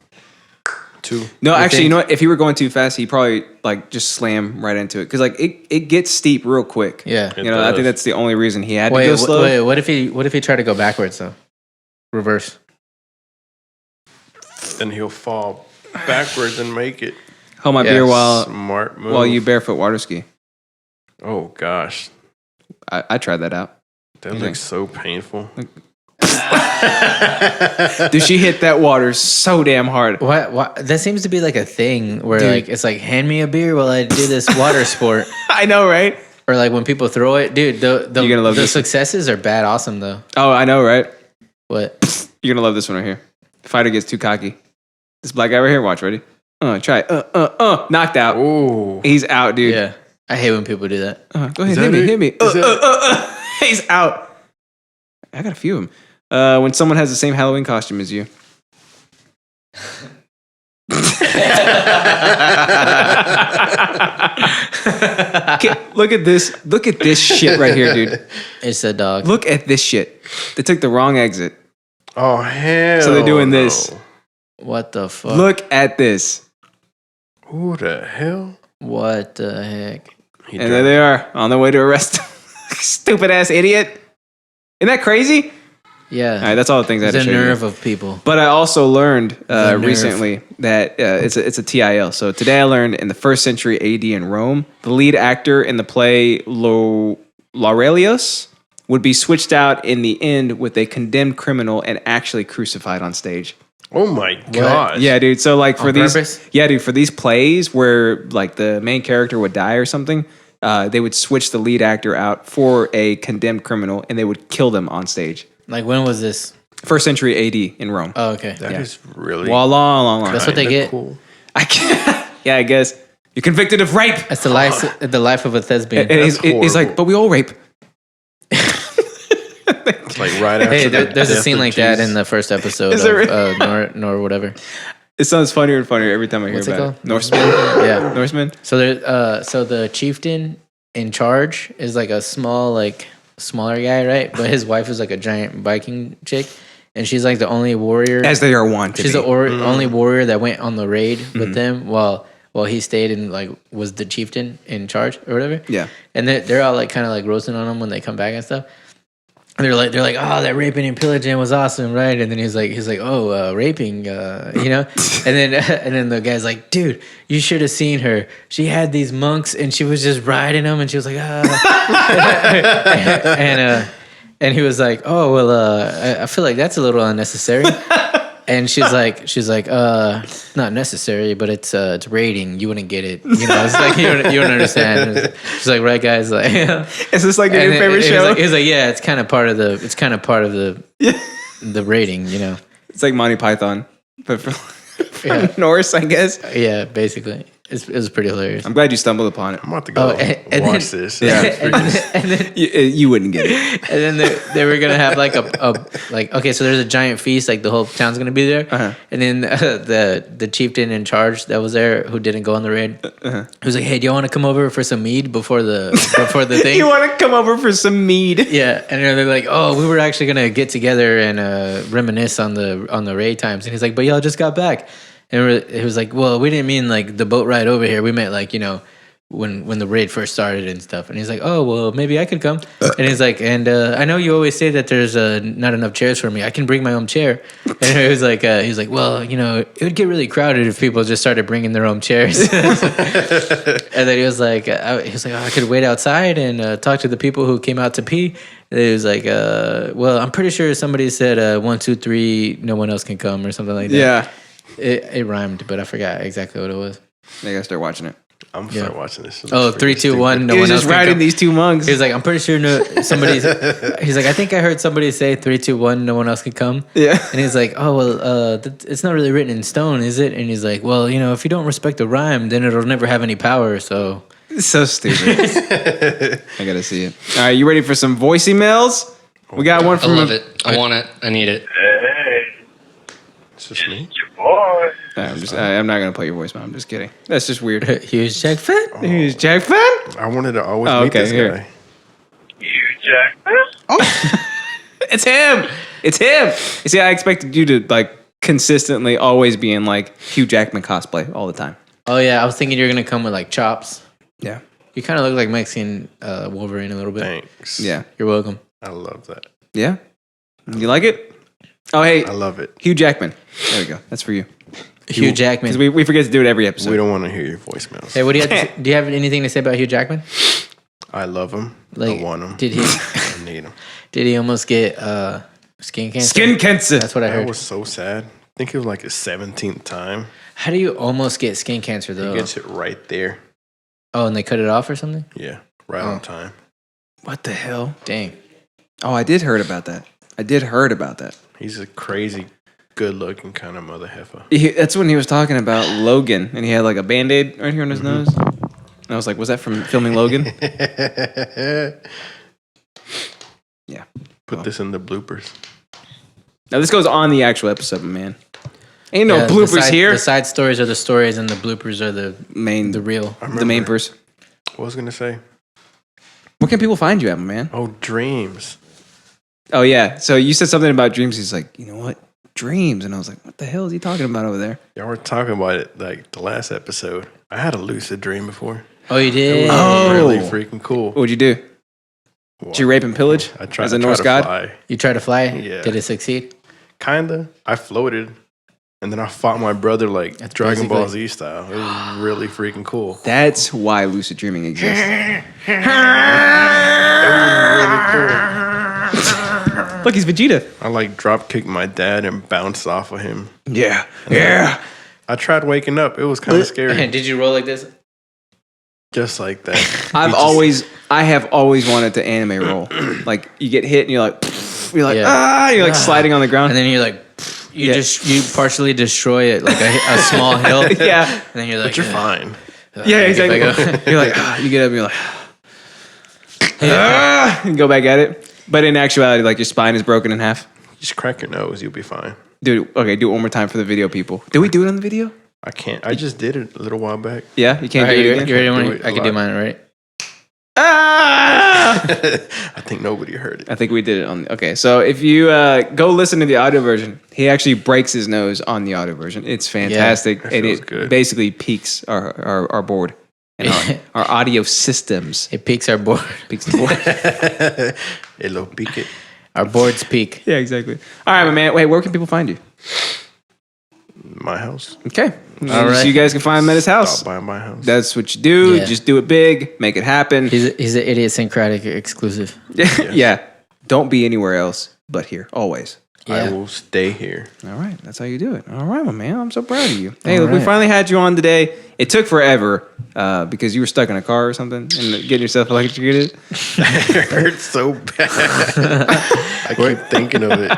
too. No, actually, think- you know what? If he were going too fast, he'd probably like just slam right into it because like it gets steep real quick. Yeah. It You know, I think does. that's the only reason he had to Wait, go slow. wait. What if he tried to go backwards though? Reverse. Then he'll fall backwards and make it. Hold my Yeah, beer while Smart move. you barefoot water ski. Oh gosh, I tried that out. that looks so painful. Dude, she hit that water so damn hard. What? That seems to be like a thing where Dude. like it's like hand me a beer while I do this water sport, I know, right? or like when people throw it, dude. You're gonna love the this. successes are bad awesome though. Oh, I know, right? What? You're gonna love this one right here. Fighter gets too cocky. This black guy right here, watch, ready? Try it. Knocked out. Oh, He's out, dude. Yeah, I hate when people do that. Go ahead, that hit me. it? Is that- He's out. I got a few of them. When someone has the same Halloween costume as you. Look at this. Look at this shit right here, dude. It's a dog. Look at this shit. They took the wrong exit. oh hell! So they're doing no. this. What the fuck? Look at this. Who the hell? What the heck? He And there they are on their way to arrest him. Stupid ass idiot. Isn't that crazy? Yeah. All right, that's all the things I had the to show you. nerve of people. But I also learned nerve. recently that it's a TIL. So today I learned in the 1st century AD in Rome, the lead actor in the play Laurelius would be switched out in the end with a condemned criminal and actually crucified on stage. Oh my gosh! Yeah, dude. So like for On these, purpose? yeah, dude, for these plays where like the main character would die or something, they would switch the lead actor out for a condemned criminal and they would kill them on stage. Like when was this? 1st century AD in Rome. Oh, okay. that is really Well, long. That's what they kinda get. Cool. I can't. Yeah, I guess you're convicted of rape. That's the life of a thespian. And he's horrible. like, but we all rape. It's like right after. Hey, there's a death scene of like that Jesus. in the first episode Is there of Nor whatever. It sounds funnier and funnier every time I hear What's it about it. called? Norseman. Yeah. Norseman. So so the chieftain in charge is like a smaller guy, right? But his wife is like a giant Viking chick, and she's like the only warrior. As they are wont to She's be. the only warrior that went on the raid with them while he stayed and like was the chieftain in charge or whatever. Yeah. And they're all like kind of like roasting on him when they come back and stuff. And they're like, oh, that raping and pillaging was awesome, right? And then he's like, oh, raping, you know. And then the guy's like, dude, you should have seen her. She had these monks, and she was just riding them, and she was like, and he was like, oh well, I feel like that's a little unnecessary. And she's like, not necessary, but it's rating. You wouldn't get it. You know, it's like you wouldn't understand. She's like, right, guys, like, Is this like your favorite show? It was like, yeah, it's kind of part of the the rating. You know, It's like Monty Python, but from Norse, I guess. Yeah, basically. It was pretty hilarious. I'm glad you stumbled upon it. I'm about to go watch this. Yeah. And then You wouldn't get it. And then they were gonna have like okay, so there's a giant feast, like the whole town's gonna be there, and then the chieftain in charge that was there who didn't go on the raid, he was like, "Hey, do you want to come over for some mead before the thing? You want to come over for some mead?" Yeah, and they're like, "Oh, we were actually gonna get together and reminisce on the raid times," and he's like, "But y'all just got back." And it was like, well, we didn't mean like the boat ride over here. We meant like, you know, when the raid first started and stuff. And he's like, oh, well, maybe I could come. And he's like, and I know you always say that there's not enough chairs for me. I can bring my own chair. And he was like, well, you know, it would get really crowded if people just started bringing their own chairs. And then he was like, I could wait outside and talk to the people who came out to pee. And he was like, well, I'm pretty sure somebody said 1, 2, 3, no one else can come or something like that. Yeah. It rhymed, but I forgot exactly what it was. I gotta start watching it. I'm gonna start watching this. Oh, 3, 2, 1. No He one was else just can riding come. these two monks. He's like, I'm pretty sure somebody's. He's like, I think I heard somebody say 3, 2, 1. No one else can come. Yeah. And he's like, oh well, it's not really written in stone, is it? And he's like, well, you know, if you don't respect the rhyme, then it'll never have any power. So It's so stupid. I gotta see it. All right, you ready for some voice emails? We got one I from. love it. I want it. I need it. It's just me. I'm not gonna play your voicemail. I'm just kidding. That's just weird. Huge Jackfan. Huge Jackfan. I wanted to always Oh, meet okay, this here. guy. Huge Jackfan. It's him. It's him. You see, I expected you to like consistently always be in like Hugh Jackman cosplay all the time. Oh yeah, I was thinking you're gonna come with like chops. Yeah. You kind of look like Mexican Wolverine a little bit. Thanks. Yeah. You're welcome. I love that. Yeah. You like it? Oh, hey. I love it. Hugh Jackman. There we go. That's for you. Hugh Jackman. Because we forget to do it every episode. We don't want to hear your voicemails. Hey, what do you have? Do you have anything to say about Hugh Jackman? I love him. Like, I want him. did he? I need him. Did he almost get skin cancer? Skin cancer. That's what I That heard. was so sad. I think it was like his 17th time. How do you almost get skin cancer though? He gets it right there. Oh, and they cut it off or something? Yeah, right on time. What the hell? Dang. Oh, I did heard about that. He's a crazy, good-looking kind of mother heifer. That's when he was talking about Logan, and he had like a Band-Aid right here on his nose. And I was like, was that from filming Logan? Yeah. Put this in the bloopers. Now this goes on the actual episode, man. Ain't no Yeah, bloopers here. The side stories are the stories, and the bloopers are the real. The main person. What was I going to say? Where can people find you at, my man? Oh, dreams. Oh, yeah. So you said something about dreams. He's like, you know what? Dreams. And I was like, what the hell is he talking about over there? Y'all were talking about it like the last episode. I had a lucid dream before. Oh, you did? It was really freaking cool. What'd you do? Did you rape and pillage? I tried as a to Norse god? fly. You tried to fly? Yeah. Did it succeed? Kinda. I floated. And then I fought my brother like Dragon Ball basically- Z style. It was really freaking cool. That's why lucid dreaming exists. It was really cool. Look, he's Vegeta. I like drop kicked my dad and bounced off of him. Yeah. Yeah. I tried waking up. It was kind of scary. Did you roll like this? Just like that. I have always wanted to anime roll. Like you get hit and you're like Yeah. you're like sliding on the ground. And then you're like, you partially destroy it, like a small hill. Yeah. And then you're like, But you're fine. Yeah, exactly. Get back up. You're like, you get up and you're like, and go back at it. But in actuality, like your spine is broken in half. Just crack your nose. You'll be fine. Dude, okay, do it one more time for the video people. Did we do it on the video? I can't. I just did it a little while back. Yeah, you can't All right, do it you again. ready? Do it I can do live. mine, right? Ah! I think nobody heard it. I think we did it on. Okay, so if you go listen to the audio version, he actually breaks his nose on the audio version. It's fantastic, that and feels it good. basically peaks our board and our audio systems. It peaks our board. Peaks the board. It'll peak it. Our boards peak. Yeah, exactly. All right, my man. Wait, where can people find you? My house. Okay, All so right. you guys can find him at his house. Stop by my house. That's what you do. Yeah. Just do it big, make it happen. He's an idiosyncratic exclusive. Yeah. Don't be anywhere else but here, always. Yeah. I will stay here. All right, that's how you do it. All right, my man. I'm so proud of you. Hey, look, we right. finally had you on today. It took forever because you were stuck in a car or something and getting yourself electrocuted. It hurts so bad. I keep thinking of it.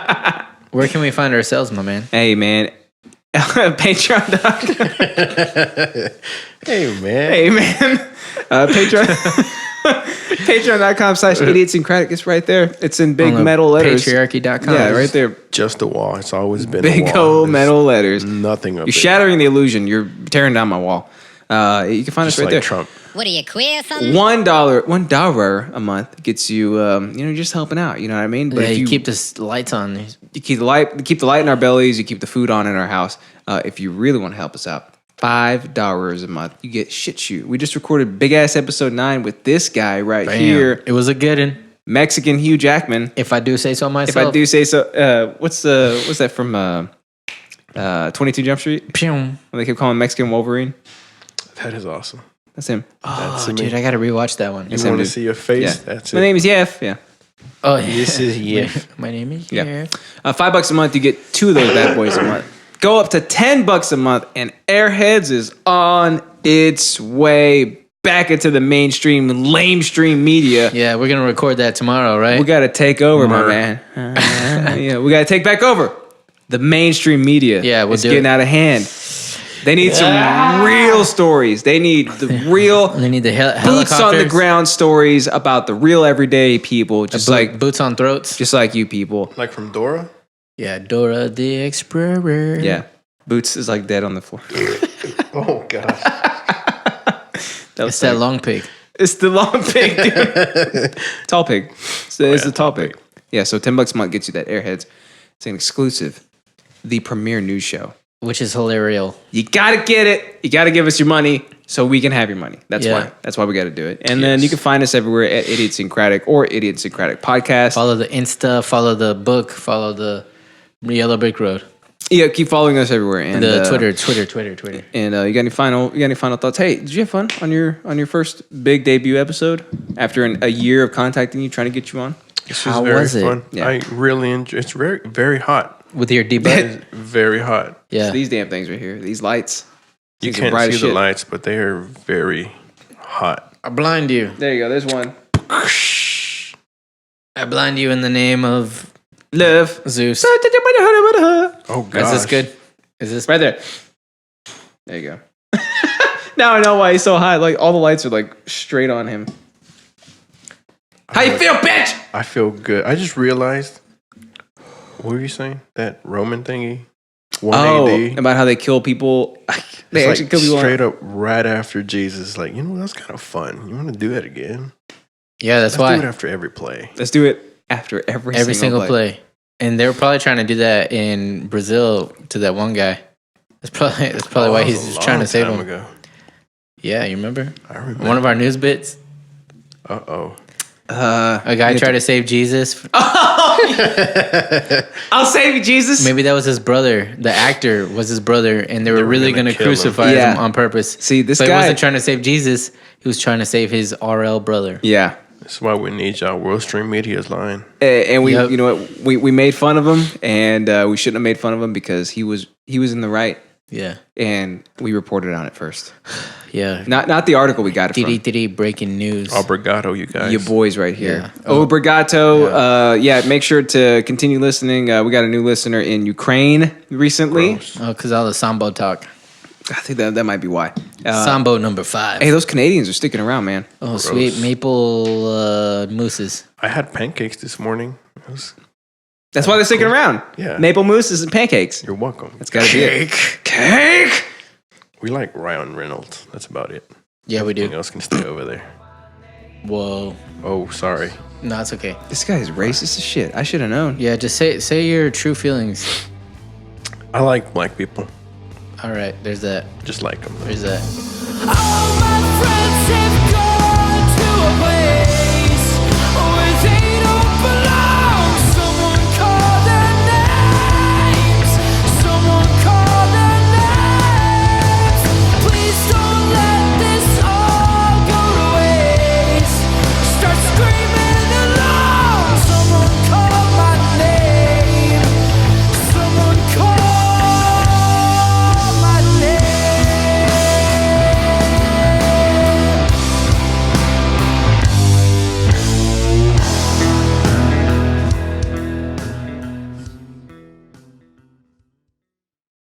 Where can we find ourselves, my man? Hey, man. Patreon.com. Hey, man. Hey, man. Patreon. Patreon.com/IDIOTSYNCRATIC. It's right there. It's in big metal letters. Patriarchy.com. Yeah, right there. Just a wall. It's always been Big a wall. old metal letters. Nothing up You're there. shattering the illusion. You're tearing down my wall. You can find us Just right like there. Trump. What are you, queer or something? $1 a month gets you, just helping out. You know what I mean? But if you keep the lights on. you keep the light in our bellies. You keep the food on in our house. If you really want to help us out, $5 a month, you get shit shoot. We just recorded big ass episode 9 with this guy right here, It was a good one. Mexican Huge Jackman. If I do say so myself. If I do say so, what's that from 22 Jump Street? Pew. When they kept calling him Mexican Wolverine. That is awesome. That's him. That's Oh, me. dude, I gotta rewatch that one. You That's him, want to dude. see your face? Yeah. That's My it. name is Yef. Yeah. Oh, yeah. This is Yef. My name is Yeah. $5 a month, you get 2 of those bad boys a month. Go up to $10 a month, and Airheads is on its way back into the mainstream, lamestream media. Yeah, we're gonna record that tomorrow, right? We got to take over, my Mer. man. Yeah, we got to take back over the mainstream media. Yeah, we'll it's do getting it. out of hand. They need some real stories. They need the real They need the boots helicopters. on the ground stories about the real everyday people, just like boots on throats. just like you people. Like from Dora? Yeah, Dora the Explorer. Yeah, Boots is like dead on the floor. Oh, gosh. It's that long pig. It's the long pig, dude. Tall pig. It's the tall pig. Yeah, so $10 a month gets you that Airheads. It's an exclusive, the premiere news show. Which is hilarious. You gotta get it. You gotta give us your money so we can have your money. That's Yeah. why. That's why we gotta do it. And then you can find us everywhere at Idiotsyncratic or Idiotsyncratic Podcast. Follow the Insta, follow the book, follow the Yellow Brick Road. Yeah, keep following us everywhere. And The Twitter. And you got any final thoughts? Hey, did you have fun on your first big debut episode after a year of contacting you, trying to get you on? This How very was it? fun. Yeah. I really enjoy. It's very, very hot. With your It debut. is very hot. Yeah. It's these damn things right here. These lights. You Things are can't bright as see the shit. lights, but they are very hot. I blind you. There you go. There's one. I blind you in the name of Love. Zeus. Oh, gosh. Is this good? Is this Right there. There you go. Now I know why he's so high. Like all the lights are like straight on him. How you feel, bitch? I feel good. I just realized. What were you saying? That Roman thingy? 1 AD? About how they kill people. They It's actually like kill people. straight up right after Jesus. Like, that's kind of fun. You want to do that again? Yeah, that's Let's do it why. after every play. Let's do it after every Single play. And they were probably trying to do that in Brazil to that one guy. That's probably why That he's was a just trying to long save time him. ago. Yeah, you remember? I remember. One of our news bits. Uh-oh. A guy tried to save Jesus. I'll save you, Jesus. Maybe that was his brother. The actor was his brother, and they were really gonna going to kill him. crucify Yeah. him on purpose. See, this But he guy. wasn't trying to save Jesus. He was trying to save his RL brother. Yeah. That's why we need y'all. World Stream Media's line. And we, Yep. you know what? We made fun of him, and we shouldn't have made fun of him because he was in the right, Yeah. and we reported on it first. Yeah. Not the article we got it from. Diddy breaking news. Obrigado, you guys. Your boys right here. Yeah. Obrigado. Make sure to continue listening. We got a new listener in Ukraine recently. Gross. Oh, because all the Sambo talk. I think that might be why. Sambo number 5. Hey, those Canadians are sticking around, man. Oh, sweet maple mousses. I had pancakes this morning. That's why they're sticking around. Yeah. Maple mousses and pancakes. You're welcome. That's got to be it. Cake. We like Ryan Reynolds. That's about it. Yeah, we Everything do. else can stay over there. Whoa. Oh, sorry. No, it's okay. This guy is racist as shit. I should have known. Yeah, just say your true feelings. I like black people. All right, there's that. Just like them. There's that. All my friends have